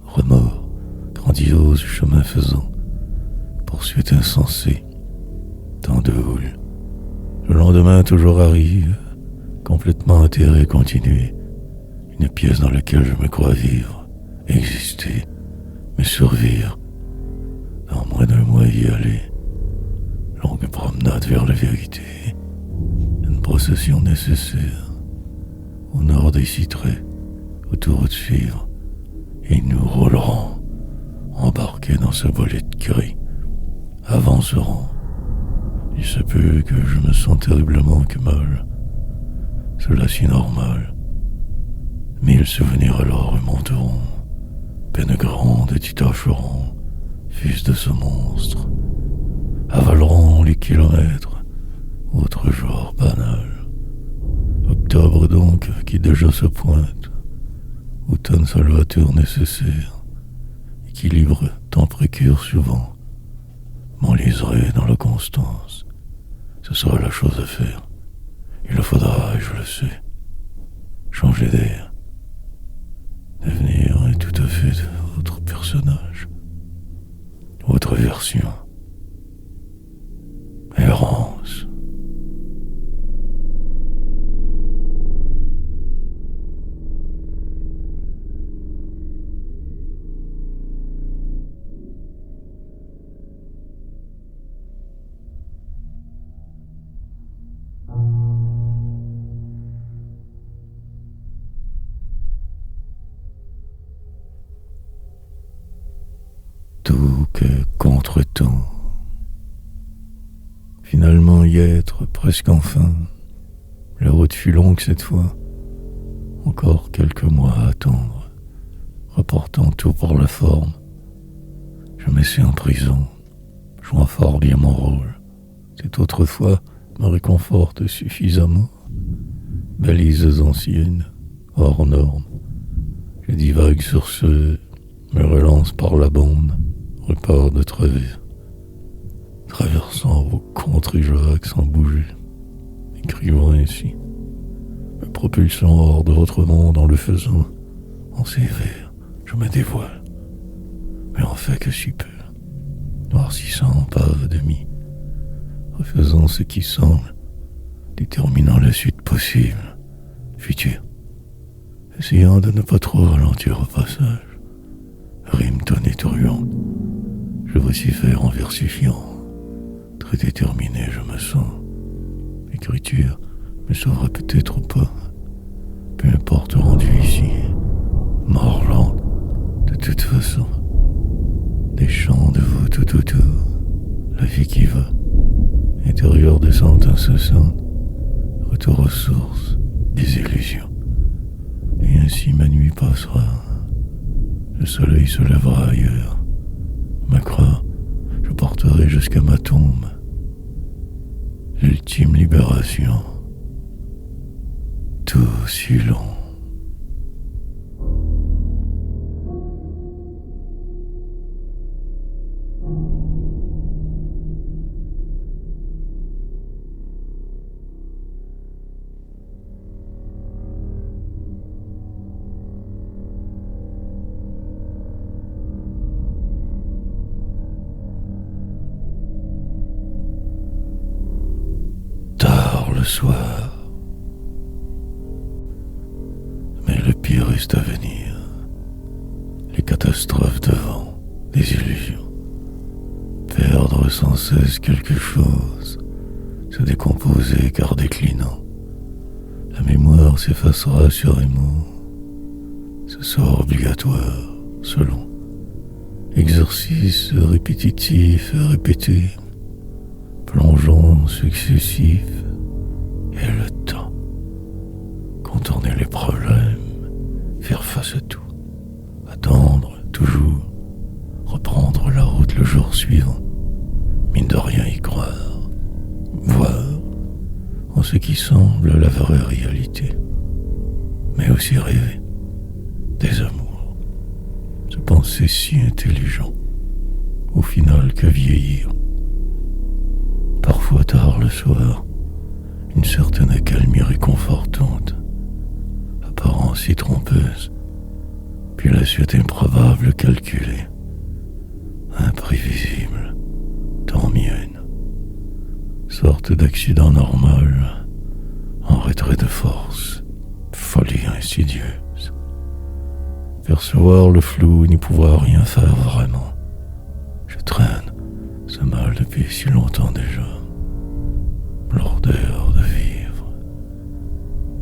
Speaker 1: Remords, grandiose chemin faisant, poursuite insensée, tant de houle. Le lendemain toujours arrive, complètement atterré, continuer, une pièce dans laquelle je me crois vivre, exister, mais survivre. Dans moins d'un mois y aller, longue promenade vers la vérité, une procession nécessaire, au nord des citrés, autour de suivre, et nous roulerons, embarqués dans ce bolide gris, avancerons. Il se peut que je me sens terriblement que mal, cela si normal. Mille souvenirs alors remonteront, peine grande et titacheront, fils de ce monstre, avaleront les kilomètres, autre jour banal. Octobre donc qui déjà se pointe, automne salvateur nécessaire, équilibre tant précure souvent, m'enliserai dans la constance, ce sera la chose à faire. Il le faudra, et je le sais, changer d'air, devenir un tout à fait autre personnage, autre version, errance. Tout que contre-temps. Finalement y être, presque enfin. La route fut longue cette fois. Encore quelques mois à attendre. Reportant tout pour la forme. Je m'essaie en prison, jouant fort bien mon rôle. Cette autrefois me réconforte suffisamment. Balises anciennes, hors normes. Je divague sur ce, me relance par la bande. Repart de travers, traversant vos contre-Jacques sans bouger, écrivant ainsi, me propulsant hors de votre monde en le faisant, en ces vers, je me dévoile, mais en fait que si peu, noircissant pave demi, refaisant ce qui semble, déterminant la suite possible, future, essayant de ne pas trop ralentir au passage, rime tonitruante. Je vocifère en versifiant. Très déterminé, je me sens. L'écriture me sauvera peut-être ou pas. Peu importe rendu ici. Mort lente, de toute façon. Des chants de vous tout autour. La vie qui va. Intérieure descente incessante. Retour aux sources. Des illusions. Et ainsi ma nuit passera. Le soleil se lèvera ailleurs. Ma croix, je porterai jusqu'à ma tombe. L'ultime libération. Tout si long. Le soir, mais le pire reste à venir. Les catastrophes devant, des illusions, perdre sans cesse quelque chose, se décomposer car déclinant. La mémoire s'effacera assurément. Ce sera obligatoire, selon exercice répétitif et répété, plongeon successif. Et le temps, contourner les problèmes, faire face à tout, attendre toujours, reprendre la route le jour suivant, mine de rien y croire, voir en ce qui semble la vraie réalité. Mais aussi rêver. Des amours. Se penser si intelligent. Au final que vieillir. Parfois tard le soir, une certaine accalmie réconfortante, apparence si trompeuse, puis la suite improbable calculée, imprévisible, tant mienne, sorte d'accident normal, en retrait de force, folie insidieuse. Percevoir le flou, n'y pouvoir rien faire vraiment. Je traîne ce mal depuis si longtemps déjà. L'ordeur de vivre,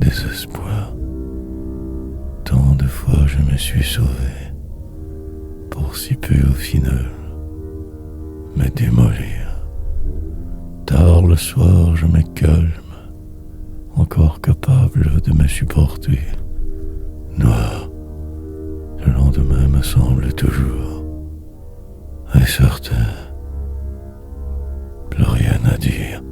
Speaker 1: désespoir. Tant de fois je me suis sauvé, pour si peu au final me démolir. Tard le soir je me calme, encore capable de me supporter. Noir, le lendemain me semble toujours incertain. Plus rien à dire.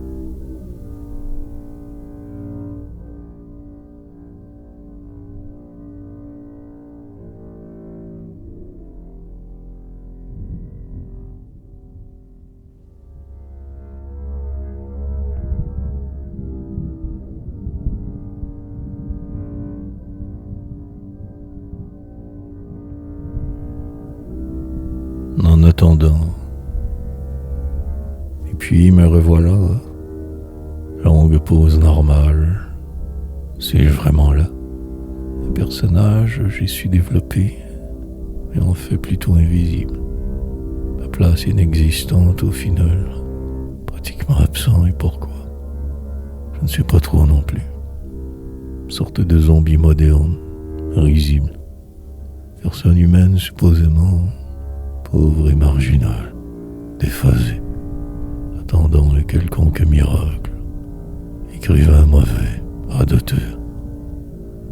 Speaker 1: En attendant, et puis me revoilà, longue pause normale. Suis-je vraiment là? Un personnage, j'y suis développé, mais en fait plutôt invisible. Ma place inexistante au final, pratiquement absent, et pourquoi? Je ne sais pas trop non plus. Sorte de zombie moderne, risible. Personne humaine supposément, pauvre et marginal, déphasé, attendant le quelconque miracle, écrivain mauvais, radoteur.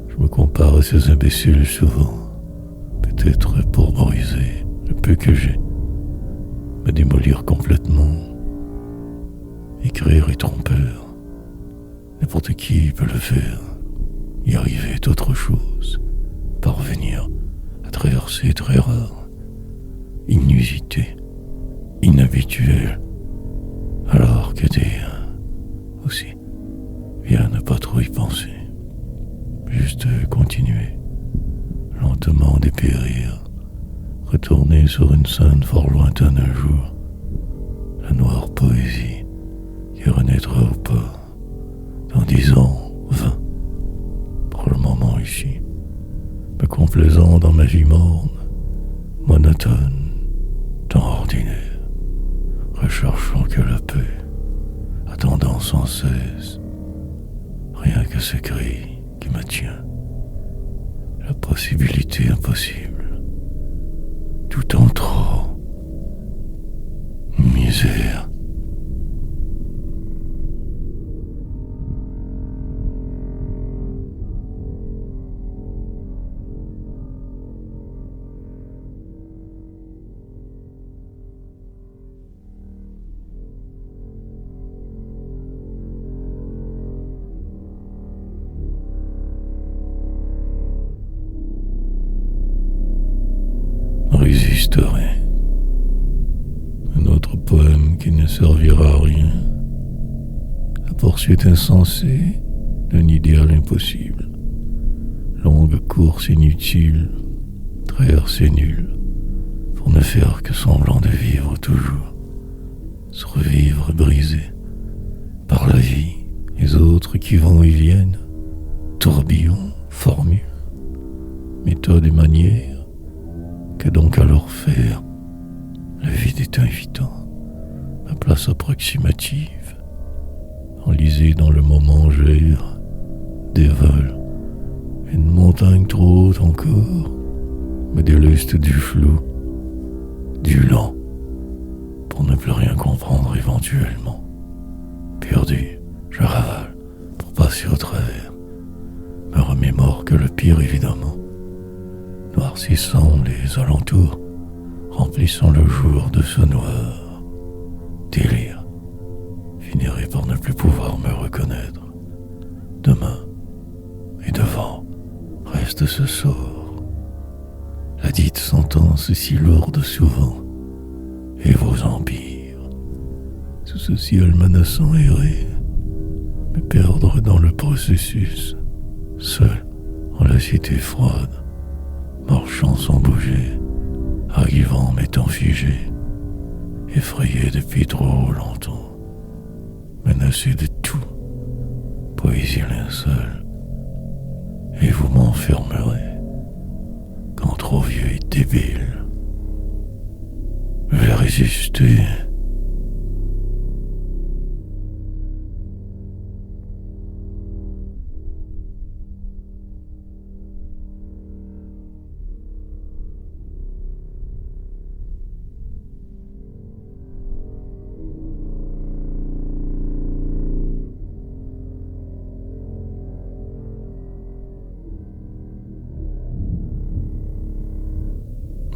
Speaker 1: Je me compare à ces imbéciles souvent, peut-être pour briser le peu que j'ai, me démolir complètement. Écrire est trompeur, n'importe qui peut le faire. Y arriver est autre chose, parvenir à traverser est très rare. Inusité, inhabituel. Alors que dire aussi, bien ne pas trop y penser, juste continuer, lentement dépérir, retourner sur une scène fort lointaine un jour, la noire poésie qui renaîtra ou pas, dans 10 ans, 20, pour le moment ici, me complaisant dans ma vie morne, monotone, temps ordinaire, recherchant que la paix, attendant sans cesse, rien que ce cri qui me tient, la possibilité impossible, tout en trop, misère. Résisterai. Un autre poème qui ne servira à rien. La poursuite insensée d'un idéal impossible. Longue course inutile, traversée nulle, pour ne faire que semblant de vivre toujours. Survivre brisé par la vie, les autres qui vont et viennent. Tourbillon, formule, méthode et manière. Que donc alors faire? Le vide est invitant, ma place approximative, enlisée dans le moment gère, dévale, une montagne trop haute encore, me déleste du flou, du lent, pour ne plus rien comprendre éventuellement. Perdu, je ravale, pour passer au travers, me remémore que le pire évidemment, noircissant les alentours, remplissant le jour de ce noir délire, finirai par ne plus pouvoir me reconnaître. Demain et devant, reste reste ce sort. La dite sentence si lourde souvent, et vos empires, sous ce ciel menaçant errer, me perdre dans le processus, seul en la cité froide, marchant sans bouger, arrivant m'étant figé, effrayé depuis trop longtemps, menacé de tout, poésie linceul, et vous m'enfermerez, quand trop vieux et débile, je vais résister.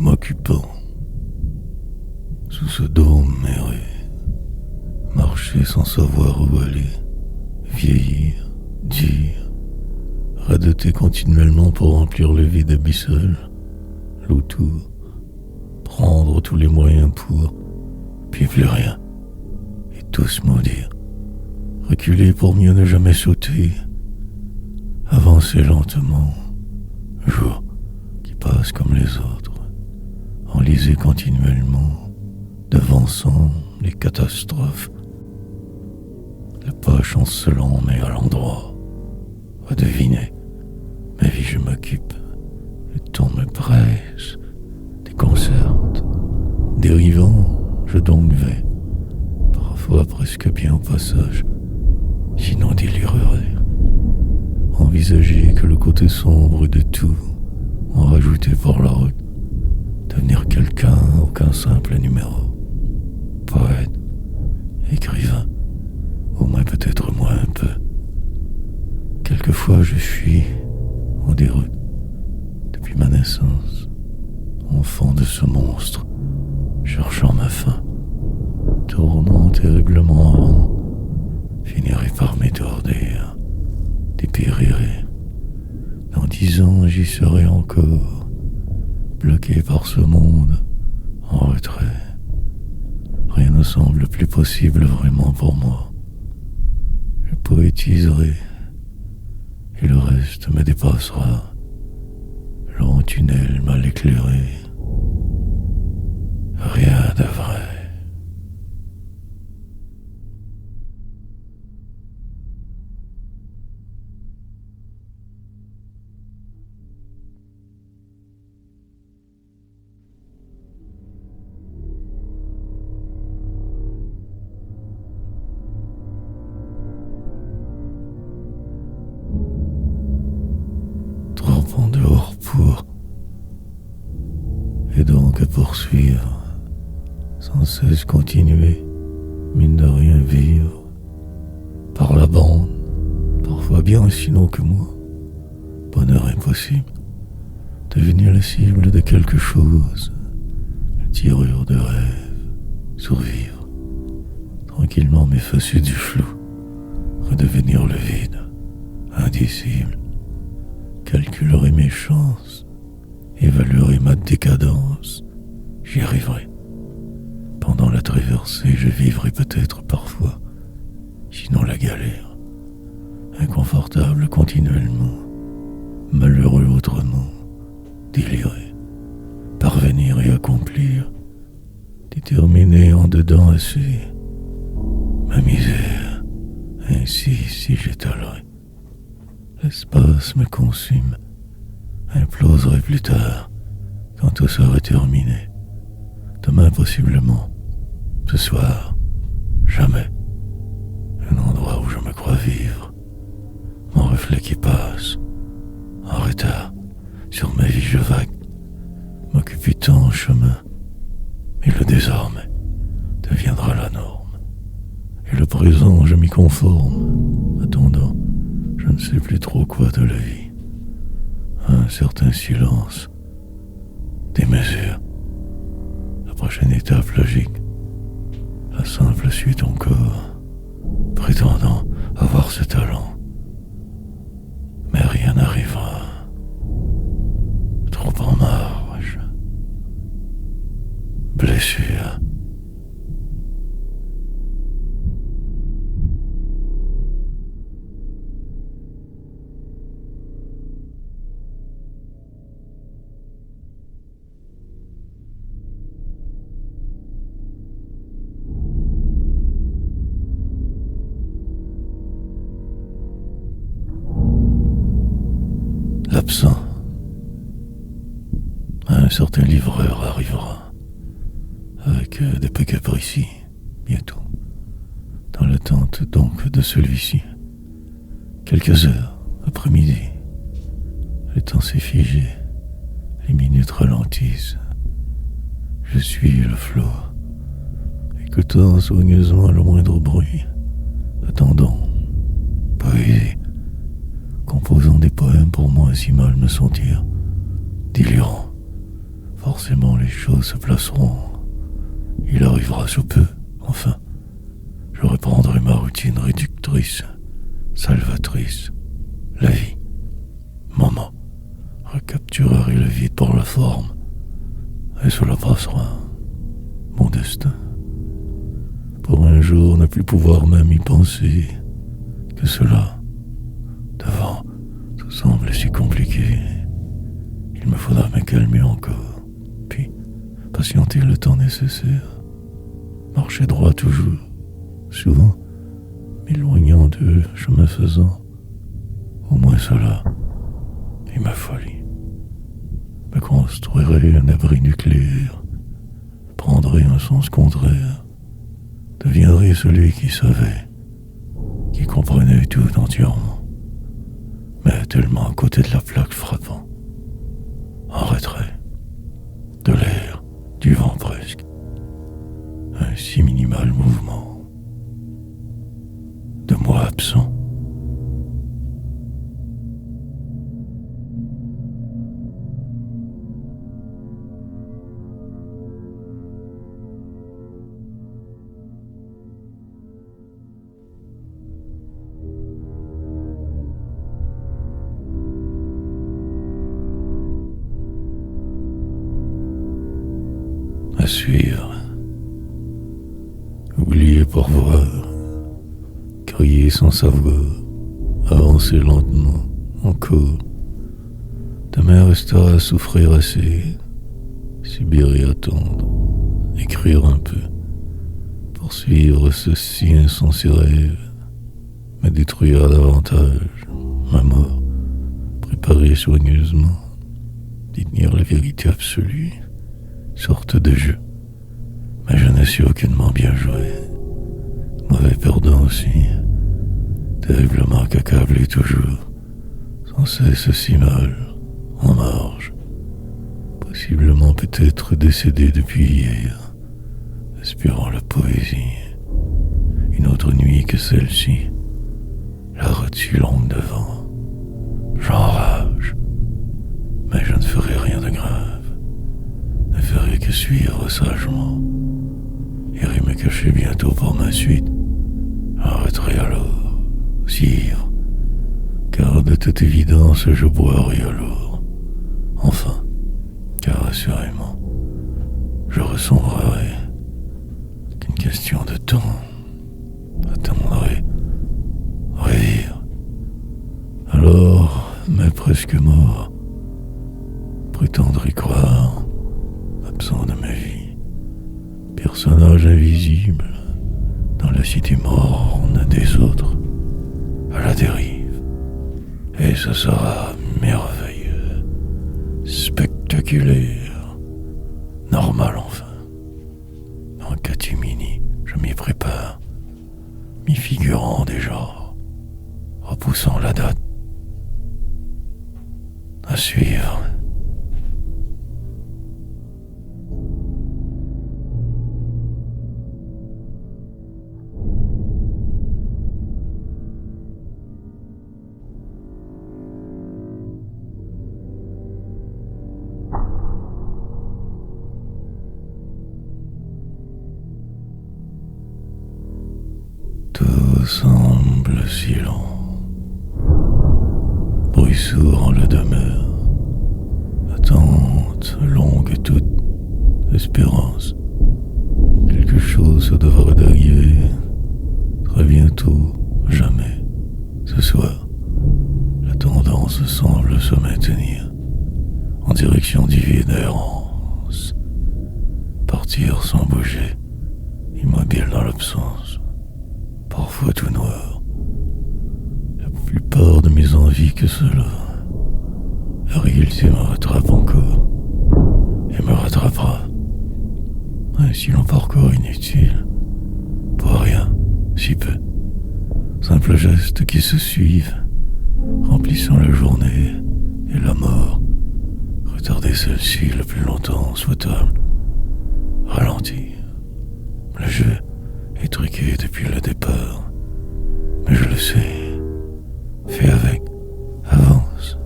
Speaker 1: M'occupant sous ce dôme méré, marcher sans savoir où aller, vieillir, dire, radoter continuellement pour remplir le vide abyssal, l'autour, prendre tous les moyens pour, puis plus rien, et tous maudire, reculer pour mieux ne jamais sauter, avancer lentement, jour qui passe comme les autres, enlisé continuellement, devançant les catastrophes, le pas chancelant mais à l'endroit, à deviner, ma vie je m'occupe, le temps me presse, déconcerte, dérivant, je donc vais, parfois presque bien au passage, sinon délirerai, envisager que le côté sombre de tout, en rajouter pour la route, devenir quelqu'un, aucun simple numéro. Poète, écrivain, au moins peut-être moins un peu. Quelquefois je fuis en déroute, depuis ma naissance, enfant de ce monstre, cherchant ma fin, tournant terriblement en rond, finirai par m'étourdir, dépérirai. Dans 10 ans j'y serai encore, bloqué par ce monde, en retrait. Rien ne semble plus possible vraiment pour moi. Je poétiserai, et le reste me dépassera. Long tunnel mal éclairé, rien de vrai. En dehors pour, et donc à poursuivre, sans cesse continuer, mine de rien vivre, par la bande, parfois bien sinon que moi, bonheur impossible, devenir la cible de quelque chose, la tirure de rêve, survivre, tranquillement m'effacer du flou, redevenir le vide, indicible, calculerai mes chances, évaluerai ma décadence, j'y arriverai. Pendant la traversée, je vivrai peut-être parfois, sinon la galère, inconfortable continuellement, malheureux autrement, délirer, parvenir et accomplir, déterminer en dedans assez, ma misère, ainsi si j'étalerais. L'espace me consume, imploserai plus tard, quand tout sera terminé. Demain possiblement, ce soir, jamais. Un endroit où je me crois vivre, mon reflet qui passe, en retard, sur ma vie je vague, m'occupitant en chemin, mais le désormais deviendra la norme. Et le présent, je m'y conforme, attendant, je ne sais plus trop quoi de la vie. Un certain silence, des mesures, la prochaine étape logique, la simple suite encore, prétendant avoir ce talent. Mais rien n'arrivera, certain livreur arrivera, avec des pick-up ici, bientôt, dans l'attente donc de celui-ci. Quelques heures après-midi, le temps s'est figé, les minutes ralentissent. Je suis le flot, écoutant soigneusement le moindre bruit, attendant, poésie, composant des poèmes pour moi si mal me sentir, délirant. Forcément les choses se placeront. Il arrivera sous peu, enfin. Je reprendrai ma routine réductrice, salvatrice. La vie, moment, recapturerai le vide pour la forme, et cela passera. Mon destin. Pour un jour ne plus pouvoir même y penser que cela. Devant, tout semble si compliqué. Il me faudra me calmer encore, puis patienter le temps nécessaire. Marcher droit toujours, souvent m'éloignant de chemin faisant. Au moins cela est ma folie. Me construirai un abri nucléaire, prendrai un sens contraire, deviendrai celui qui savait, qui comprenait tout entièrement, mais tellement à côté de la plaque frappant, en retrait, de l'air, du vent presque, un si minimal mouvement, de moi absent. À suivre, oublier pour voir, crier sans savoir, avancer lentement, encore. Demain restera à souffrir assez, subir et attendre, écrire un peu, poursuivre ce si insensé rêve, me détruire davantage, ma mort, préparer soigneusement, détenir la vérité absolue. Sorte de jeu, mais je ne suis aucunement bien joué. Mauvais perdant aussi, terriblement accablé toujours, sans cesse si mal, en marge, possiblement peut-être décédé depuis hier, aspirant la poésie. Une autre nuit que celle-ci, la route si longue devant. J'enrage, mais je ne ferai rien de grave. Ne ferai que suivre sagement. Irai me cacher bientôt pour ma suite. Arrêterai alors, sire, car de toute évidence je boirai alors. Enfin, car assurément, je ressombrerai. Qu'une question de temps. Attendrai, rire. Alors, mais presque mort, prétendre y croire. Absent de ma vie, personnage invisible dans la cité morne des autres, à la dérive, et ce sera merveilleux, spectaculaire, normal enfin. En catimini, je m'y prépare, m'y figurant déjà, repoussant la date. À suivre. Tout semble si lent, bruit sourd en la demeure, attente longue toute, espérance. Quelque chose devrait arriver, très bientôt, jamais. Ce soir, la tendance semble se maintenir, en direction divine errance. Partir sans bouger, immobile dans l'absence. Parfois tout noir. La plupart de mes envies que cela. La réalité me rattrape encore. si long parcours inutile, pour rien, si peu. Simples gestes qui se suivent, remplissant la journée et la mort. Retarder celle-ci le plus longtemps souhaitable. Ralentir. Le jeu est truqué depuis le départ. Mais je le sais. Fais avec. Avance.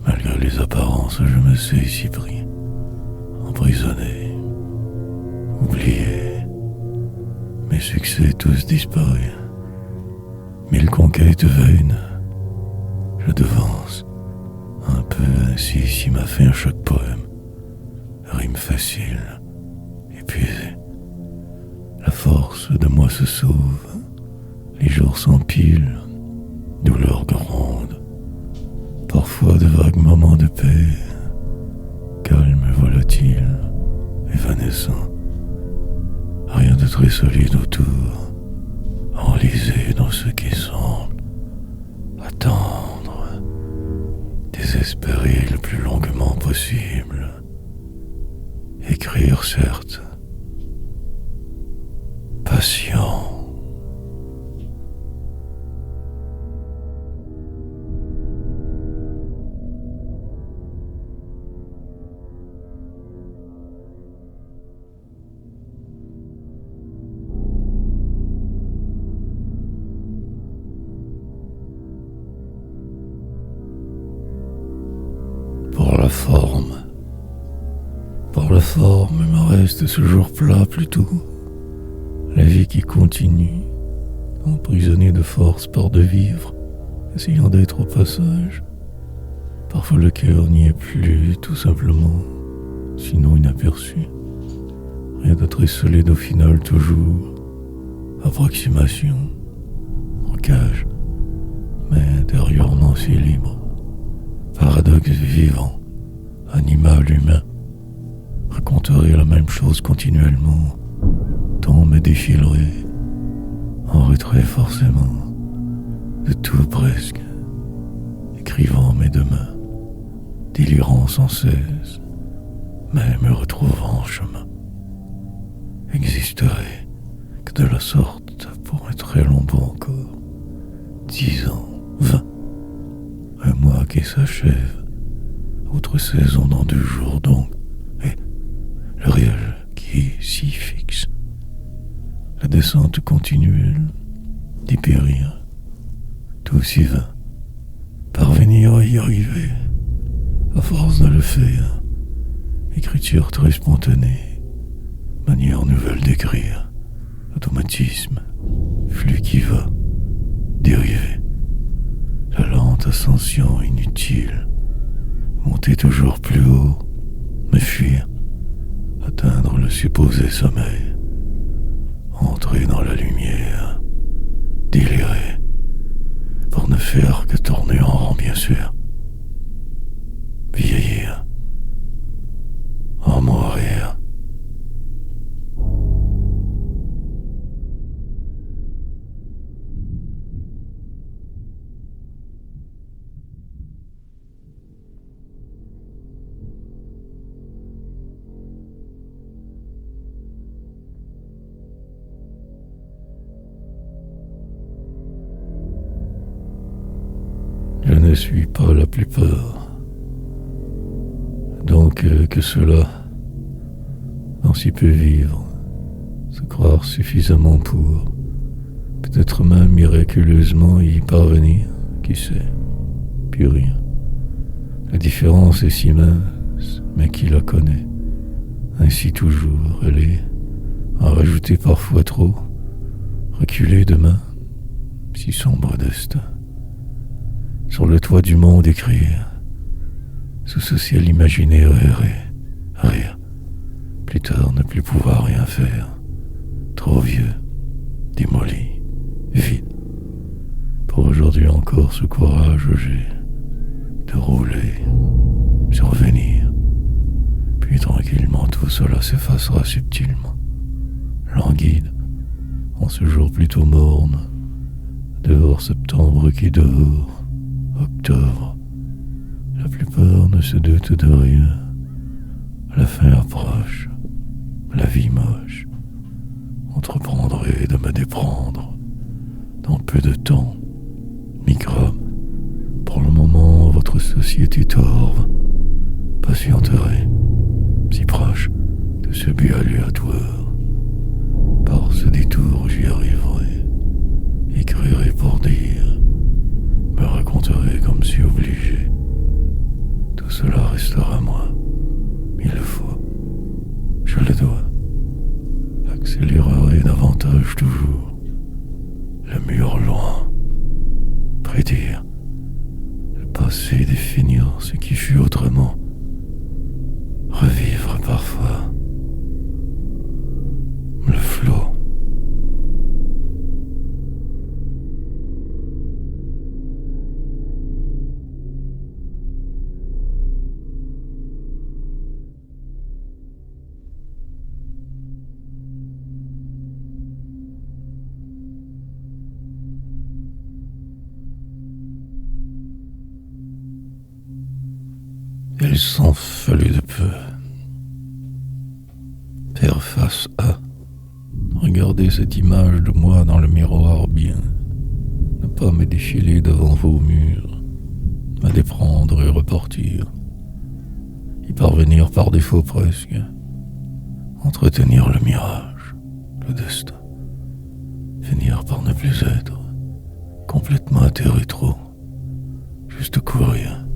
Speaker 1: Malgré les apparences, je me sais ici pris. Emprisonné. Oublié. Mes succès tous disparus. 1000 conquêtes vaines. Je devance. Un peu ainsi si m'a fait un choc poème. Rime facile. Épuisé. La force de moi se sauve. Les jours s'empilent. Douleur gronde. Parfois de vagues moments de paix. Calme volatile. Évanescent. Rien de très solide autour. Enlisé dans ce qui semble. Attendre. Désespérer le plus longuement possible. Écrire certes. Patient. Pour la forme. Pour la forme, il me reste ce jour plat plutôt. La vie qui continue, emprisonnée de force par de vivre, essayant d'être au passage. Parfois le cœur n'y est plus, tout simplement, sinon inaperçu. Rien de très solide au final toujours. Approximation, en cage, mais intérieurement si libre. Paradoxe vivant, animal humain, raconterait la même chose continuellement, tant me défilerait, en retrait forcément, de tout presque, écrivant mes deux mains, délirant sans cesse, mais me retrouvant en chemin. Existerait que de la sorte pour un très long bout encore, 10 ans, 20, un mois qui s'achève, autre saison dans 2 jours donc, et le réel qui s'y fixe. La descente continuelle, dépérir, tout s'y va, parvenir à y arriver, à force de le faire, écriture très spontanée, manière nouvelle d'écrire, automatisme, flux qui va, dériver. La lente ascension inutile, monter toujours plus haut, me fuir, atteindre le supposé sommeil, entrer dans la lumière, délirer, pour ne faire que tourner en rond bien sûr, vieillir, en mourir. Je ne suis pas la plupart. Donc que cela, on s'y peut vivre, se croire suffisamment pour, peut-être même miraculeusement y parvenir, qui sait, puis rien. La différence est si mince, mais qui la connaît, ainsi toujours, elle est, en rajouter parfois trop, reculer demain, si sombre destin. Sur le toit du monde écrire, sous ce ciel imaginaire errer, rire, plus tard ne plus pouvoir rien faire, trop vieux, démoli, vide. Pour aujourd'hui encore ce courage j'ai de rouler, survenir, puis tranquillement tout cela s'effacera subtilement, languide, en ce jour plutôt morne, dehors septembre qui dort, octobre, la plupart ne se doutent de rien. La fin approche, la vie moche, entreprendrait de me déprendre dans peu de temps. Microbe, pour le moment, votre société torve patienterait, si proche de ce but aléatoire. Par ce détour, j'y arriverai, écrirai pour dire, me raconterai comme si obligé. Tout cela restera à moi, il le faut, je le dois. Accélérerai davantage toujours, le mur loin, prédire, le passé définir ce qui fut autrement, revivre parfois, le flot. Il s'en fallut de peu faire face à regarder cette image de moi dans le miroir bien, ne pas me défiler devant vos murs, me déprendre et repartir, y parvenir par défaut presque, entretenir le mirage, le destin, finir par ne plus être, complètement atterré trop, juste courir.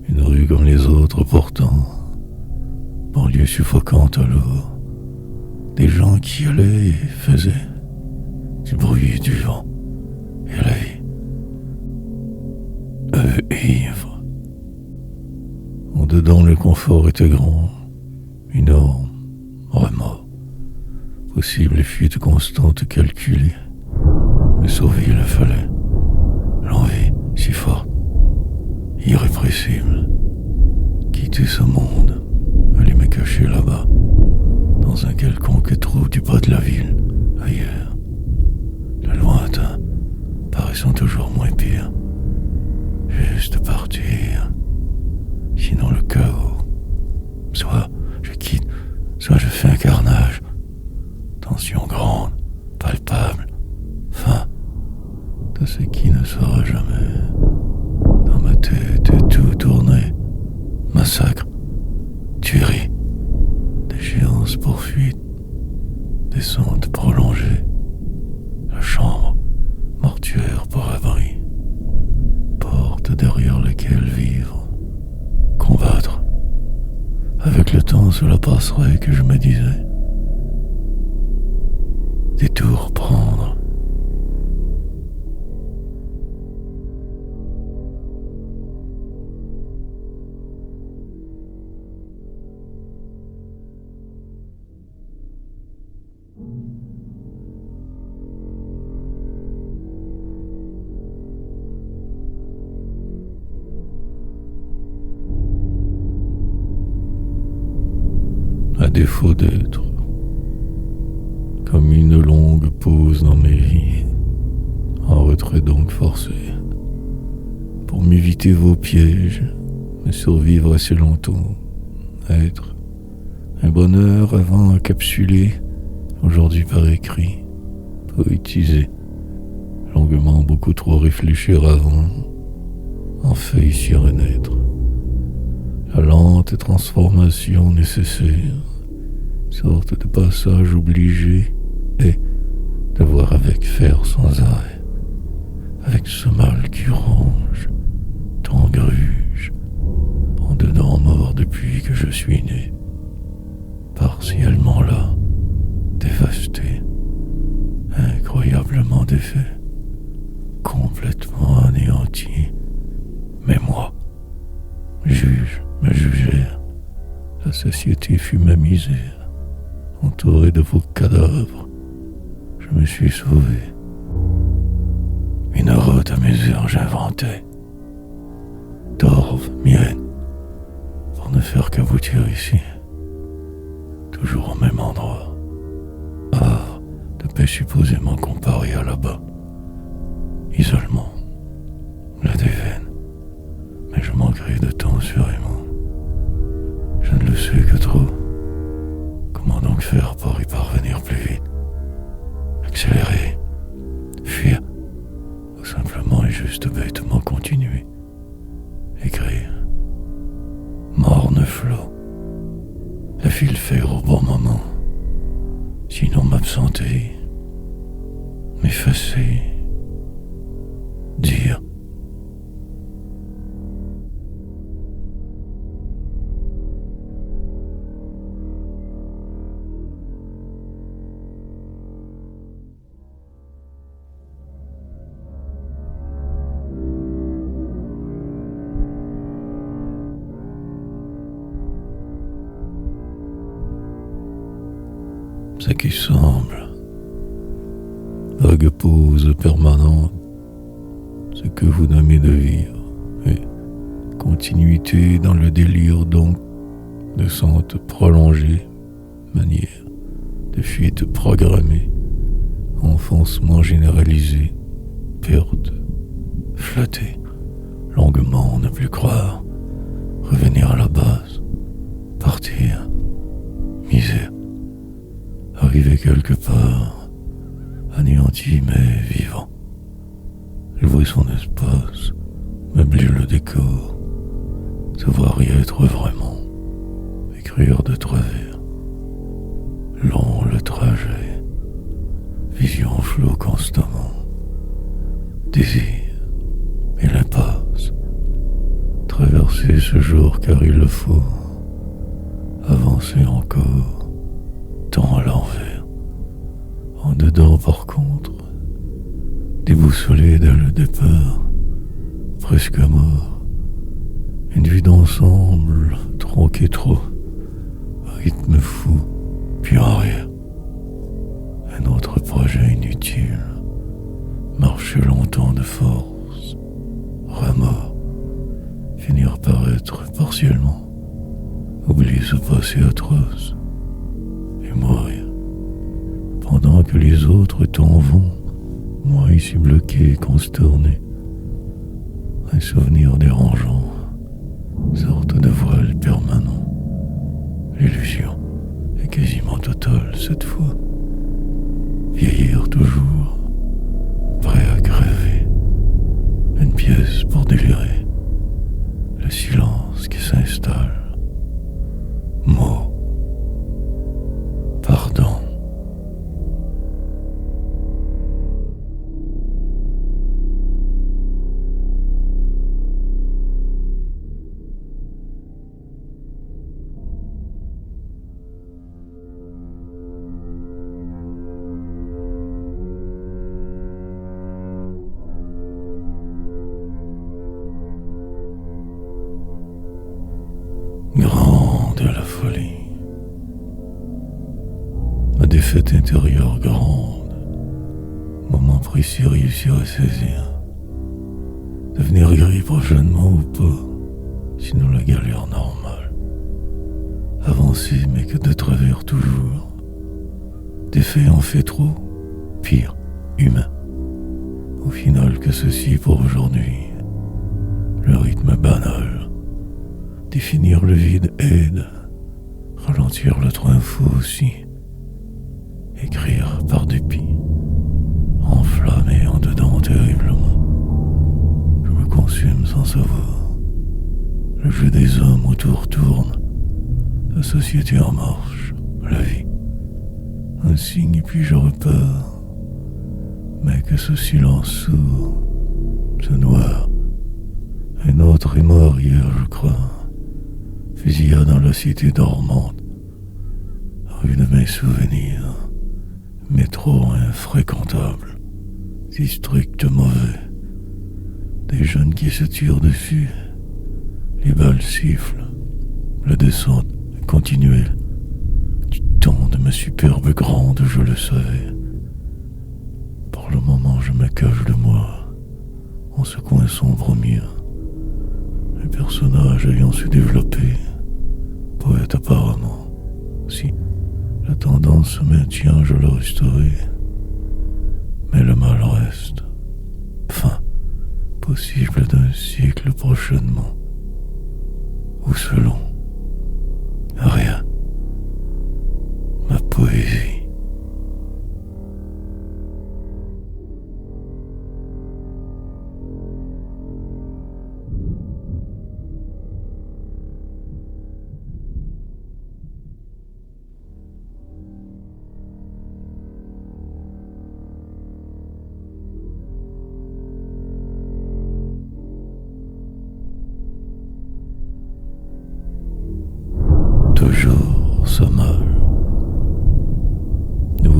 Speaker 1: Une rue comme les autres pourtant, banlieue suffocante alors, des gens qui allaient et faisaient, du bruit, du vent, et la vie. Eux ivres. Au-dedans le confort était grand, énorme, remords, possible fuite constante calculée, mais sauver il le fallait, l'envie si forte, irrépressible, quitter ce monde, aller me cacher là-bas, dans un quelconque trou du bas de la ville, ailleurs, le lointain, paraissant toujours moins pire, juste partir, sinon le chaos, soit je quitte, soit je fais un carnage, tension grande, palpable, fin, de ce qui ne sera jamais. Dans ma tête est tout tourné, massacre, tuerie, déchéance pour fuite, descente prolongée, la chambre, mortuaire pour abri, porte derrière laquelle vivre, combattre. Avec le temps, cela passerait que je me disais. Détour prendre. À défaut d'être comme une longue pause dans mes vies, en retrait donc forcé, pour m'éviter vos pièges, mais survivre assez longtemps, être un bonheur avant encapsulé, aujourd'hui par écrit, poétisé, longuement beaucoup trop réfléchir avant, en fait ici renaître. La lente transformation nécessaire, sorte de passage obligé, et devoir avec faire sans arrêt, avec ce mal qui ronge, t'engruge, en dedans mort depuis que je suis né, partiellement là, dévasté, incroyablement défait, complètement anéanti, mais moi, juge, me jugèrent, la société fut ma misère, entouré de vos cadavres, je me suis sauvé. Une route à mesure j'inventais, torve, mienne, pour ne faire qu'aboutir ici, toujours au même endroit, havre de paix supposément comparé à là-bas, isolement, la déveine, mais je manquerai de temps sûrement. Je ne le sais que trop. Comment morne flot, la file faire au bon moment, sinon m'absenter, m'effacer, dire. Ce qui semble, vague pause permanente, ce que vous nommez de vivre, et continuité dans le délire donc de sente prolongée, manière de fuite programmée, enfoncement généralisé, perte, flotter, longuement ne plus croire, revenir à la base, partir, misère. Arrivé quelque part, anéanti mais vivant. Louer son espace, meubler le décor, savoir y être vraiment, écrire de travers. Long le trajet, vision floue constamment, désir et l'impasse. Traverser ce jour car il le faut, avancer encore. Temps à l'envers. En dedans, par contre, déboussolé dès le départ, presque à mort, une vie d'ensemble, tronquée trop, rythme fou, puis en arrière. Un autre projet inutile, marcher longtemps de force, remords, finir par être partiellement, oublier ce passé atroce. Mourir. Pendant que les autres t'en vont, moi ici bloqué, consterné. Un souvenir dérangeant, sorte de voile permanent. L'illusion est quasiment totale cette fois. Vieillir toujours, prêt à crever. Une pièce pour délirer. Le silence qui s'installe. Mots. Pardon. Grande la folie. Ma défaite intérieure grande, moment précis réussir à saisir, devenir gris prochainement ou pas, sinon la galère normale, avancer mais que de travers toujours, des faits en fait trop, pire, humain, au final que ceci pour aujourd'hui, le rythme banal, définir le vide aide, ralentir le train fou aussi, écrire par dépit, enflammé en dedans terriblement. Je me consume sans savoir. Le jeu des hommes autour tourne, la société en marche, la vie. Un signe puis je repars, mais que ce silence sourd, ce noir. Un autre est mort hier, je crois, fusillade dans la cité dormante, rue de mes souvenirs. Métro infréquentable, district mauvais, des jeunes qui se tirent dessus, les balles sifflent, la descente est continuelle, du temps de ma superbe grande, je le savais. Pour le moment, je me cache de moi, en ce coin sombre mien, les personnages ayant su développer, poète apparemment, si. La tendance se maintient, je le resterai. Mais le mal reste. Fin possible d'un cycle prochainement. Ou selon. Rien. Ma poésie.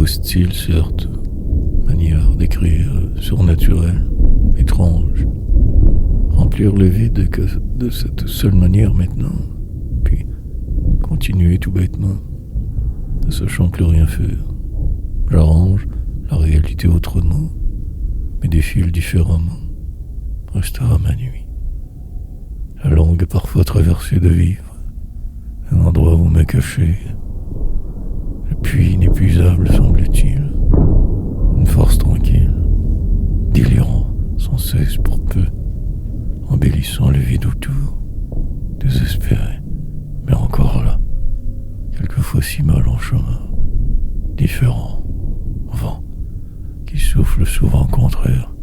Speaker 1: style, certes, manière d'écrire surnaturelle, étrange. Remplir le vide que de cette seule manière maintenant, puis continuer tout bêtement, ne sachant plus rien faire. J'arrange la réalité autrement, mais défile différemment. Restera ma nuit. La longue parfois traversée de vivre, un endroit où me cacher. Le puits inépuisable semble-t-il, une force tranquille, délirant sans cesse pour peu, embellissant le vide autour, désespéré, mais encore là, quelquefois si mal en chemin, différent, vent, qui souffle souvent contraire.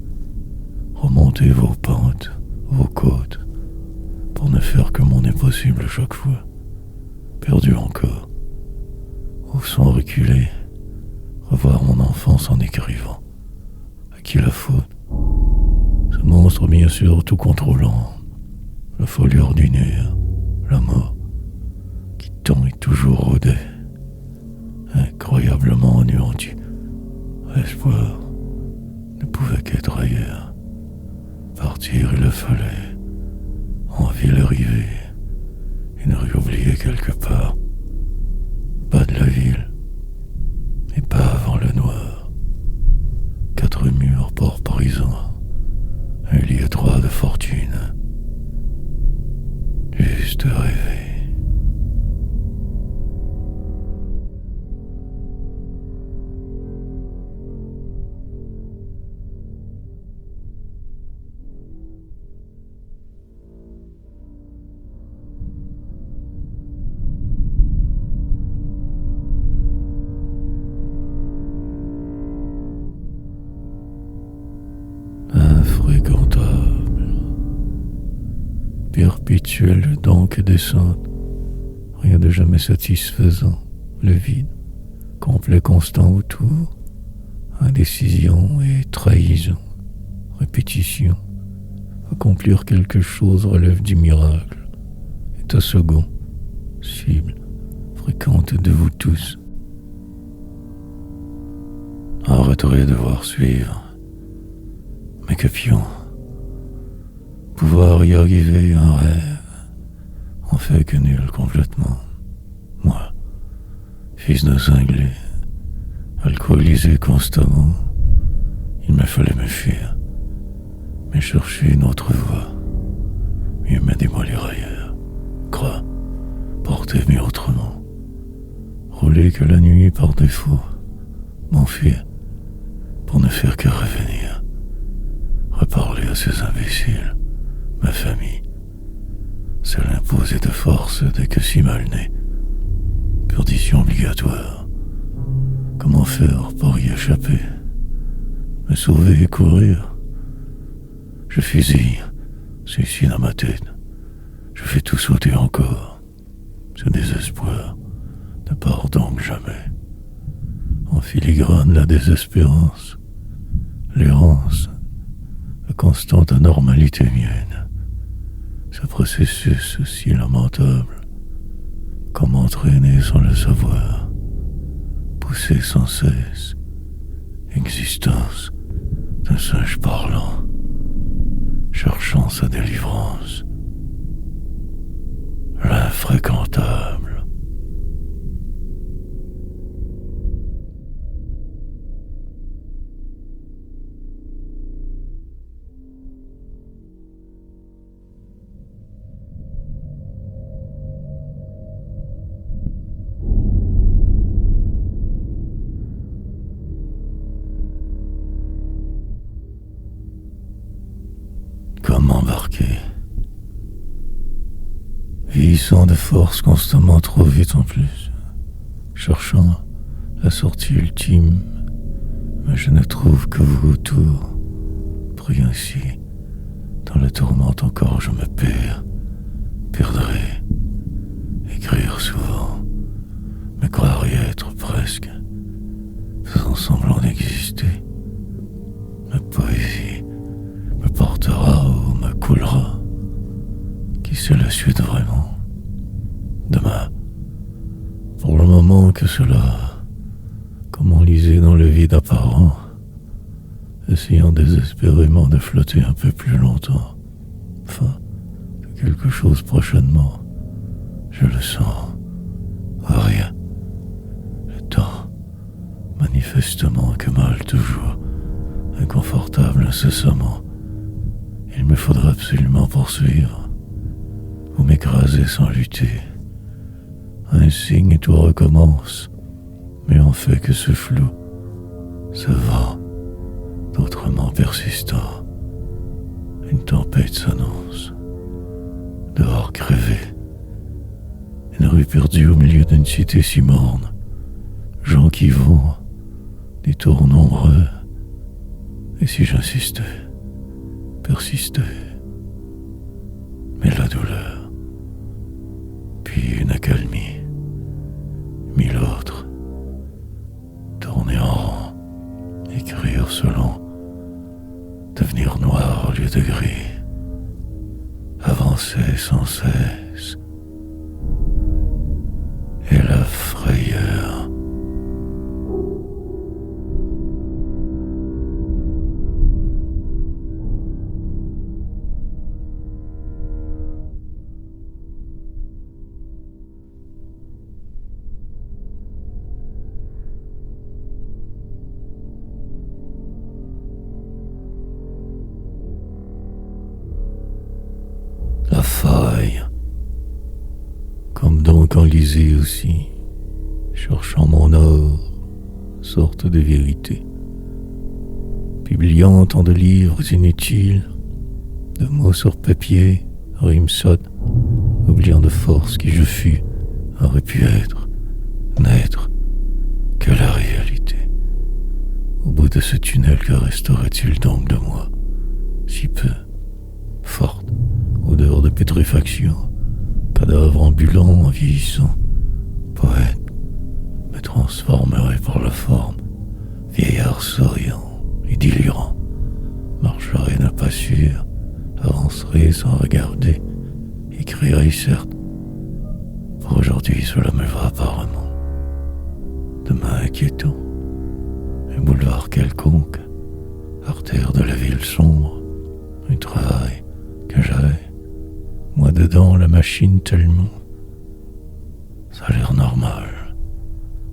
Speaker 1: Remontez vos pentes, vos côtes, pour ne faire que mon impossible chaque fois, perdu encore, ou sans reculer, revoir mon enfance en écrivant. À qui la faute? Ce monstre bien sûr tout contrôlant, la folie ordinaire, la mort, qui tant et toujours rôdait, incroyablement anéanti. L'espoir ne pouvait qu'être ailleurs. Partir il le fallait, envie l'arrivée, une rue oubliée quelque part, pas de la ville, et pas avant le noir. 4 murs port prison, un lit étroit de fortune, juste rêver. Infréquentable, perpétuelle donc descente, rien de jamais satisfaisant, le vide, complet constant autour, indécision et trahison, répétition, accomplir quelque chose relève du miracle, état second, cible, fréquente de vous tous. Arrêterai de devoir suivre. Mais que pion, pouvoir y arriver un rêve, en fait que nul complètement. Moi, fils de cinglé, alcoolisé constamment, il me fallait me fuir, mais chercher une autre voie, mieux me démolir ailleurs, croire, porter mieux autrement, rouler que la nuit par défaut, m'enfuir, pour ne faire que revenir. Reparler à ces imbéciles, ma famille, c'est l'imposer de force dès que si mal né. Perdition obligatoire. Comment faire pour y échapper? Me sauver et courir? Je fusille, c'est ici dans ma tête. Je fais tout sauter encore. Ce désespoir ne part donc jamais. En filigrane la désespérance, l'errance, la constante anormalité mienne, ce processus si lamentable, comme entraîner sans le savoir, pousser sans cesse, existence d'un singe parlant, cherchant sa délivrance, l'infréquentable. Comme embarqué, vieillissant de force constamment trop vite en plus, cherchant la sortie ultime, mais je ne trouve que vous autour, pris ainsi, dans la tourmente encore je me perdrai, écrire souvent, me croire y être presque, faisant semblant d'exister, ma poésie me portera ou me coulera. Qui sait la suite vraiment? Demain, pour le moment que cela m'enliser dans le vide apparent, essayant désespérément de flotter un peu plus longtemps. Enfin, quelque chose prochainement. Je le sens. Rien. Le temps, manifestement que mal toujours, inconfortable incessamment. Il me faudra absolument poursuivre, ou m'écraser sans lutter. Un signe et tout recommence, mais on fait que ce flou, ce vent, d'autrement persistant. Une tempête s'annonce. Dehors crevé. Une rue perdue au milieu d'une cité si morne. Gens qui vont, des tours nombreux. Et si j'insistais, persistais, mais la douleur, puis une accalmie, mille autres, tourner en rond, écrire selon, devenir noir au lieu de gris, avancer sans cesse, et la frayeur. La faille, comme donc enlisé aussi, cherchant mon or, sorte de vérité, publiant tant de livres inutiles, de mots sur papier, rimes sottes, oubliant de force qui je fus, aurait pu être, n'être que la réalité. Au bout de ce tunnel, que resterait-il donc de moi? Si peu, forte, odeur de pétréfaction, cadavre ambulant en vieillissant, poète, me transformerait par la forme, vieillard souriant et délirant, marcherait d'un pas sûr, avancerait sans regarder, écrirait certes. Pour aujourd'hui, cela me va apparemment. Demain inquiétant, un boulevard quelconque, artère de la ville sombre, un travail que j'avais, moi dedans la machine tellement. Ça a l'air normal,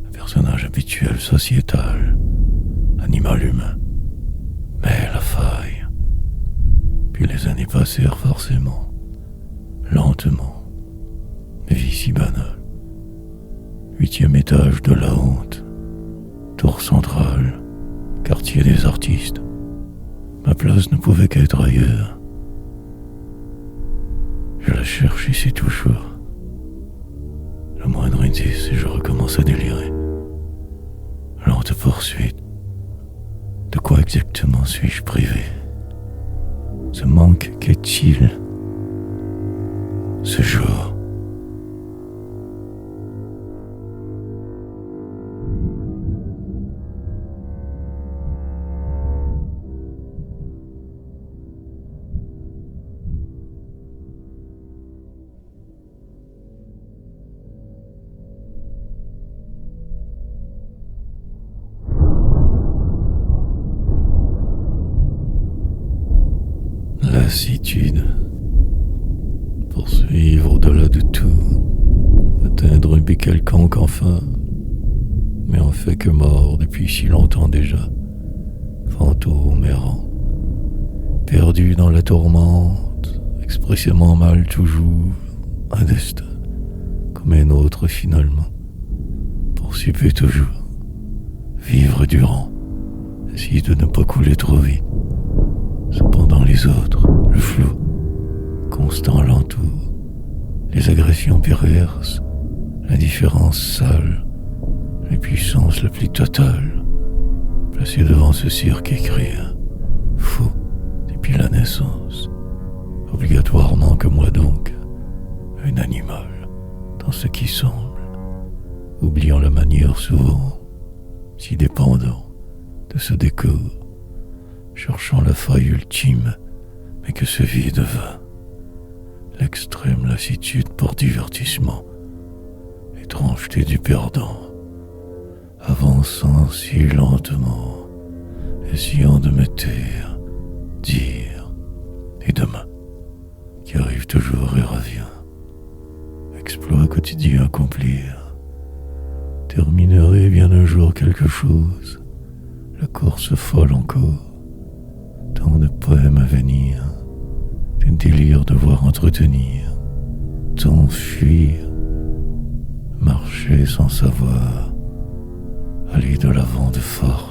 Speaker 1: un personnage habituel sociétal, animal humain, mais la faille. Puis les années passèrent forcément, lentement, vie si banale. 8e étage de la honte, tour centrale, quartier des artistes. Ma place ne pouvait qu'être ailleurs. Je la cherche ici toujours. Le moindre indice et je recommence à délirer. Lente poursuite. De quoi exactement suis-je privé? Ce manque qu'est-il? Ce jour. Lassitude. Poursuivre au-delà de tout. Atteindre un but quelconque enfin. Mais on fait que mort depuis si longtemps déjà. Fantôme errant. Perdu dans la tourmente. Expressément mal toujours. Un destin. Comme un autre finalement. Poursuivre toujours. Vivre durant. Essayer de ne pas couler trop vite. Cependant les autres, le flou, constant l'entoure, les agressions perverses, l'indifférence sale, l'impuissance la plus totale, placé devant ce cirque écrire, fou depuis la naissance, obligatoirement que moi donc, un animal, dans ce qui semble, oubliant la manière souvent, si dépendant de ce décor, cherchant la faille ultime, mais que ce vide va. L'extrême lassitude pour divertissement, étrangeté du perdant, avançant si lentement, essayant de me taire, dire, et demain, qui arrive toujours et revient. Exploit quotidien accomplir, terminerai bien un jour quelque chose, la course folle encore, tant de poèmes à venir, des délires devoir entretenir, tant fuir, marcher sans savoir, aller de l'avant de force.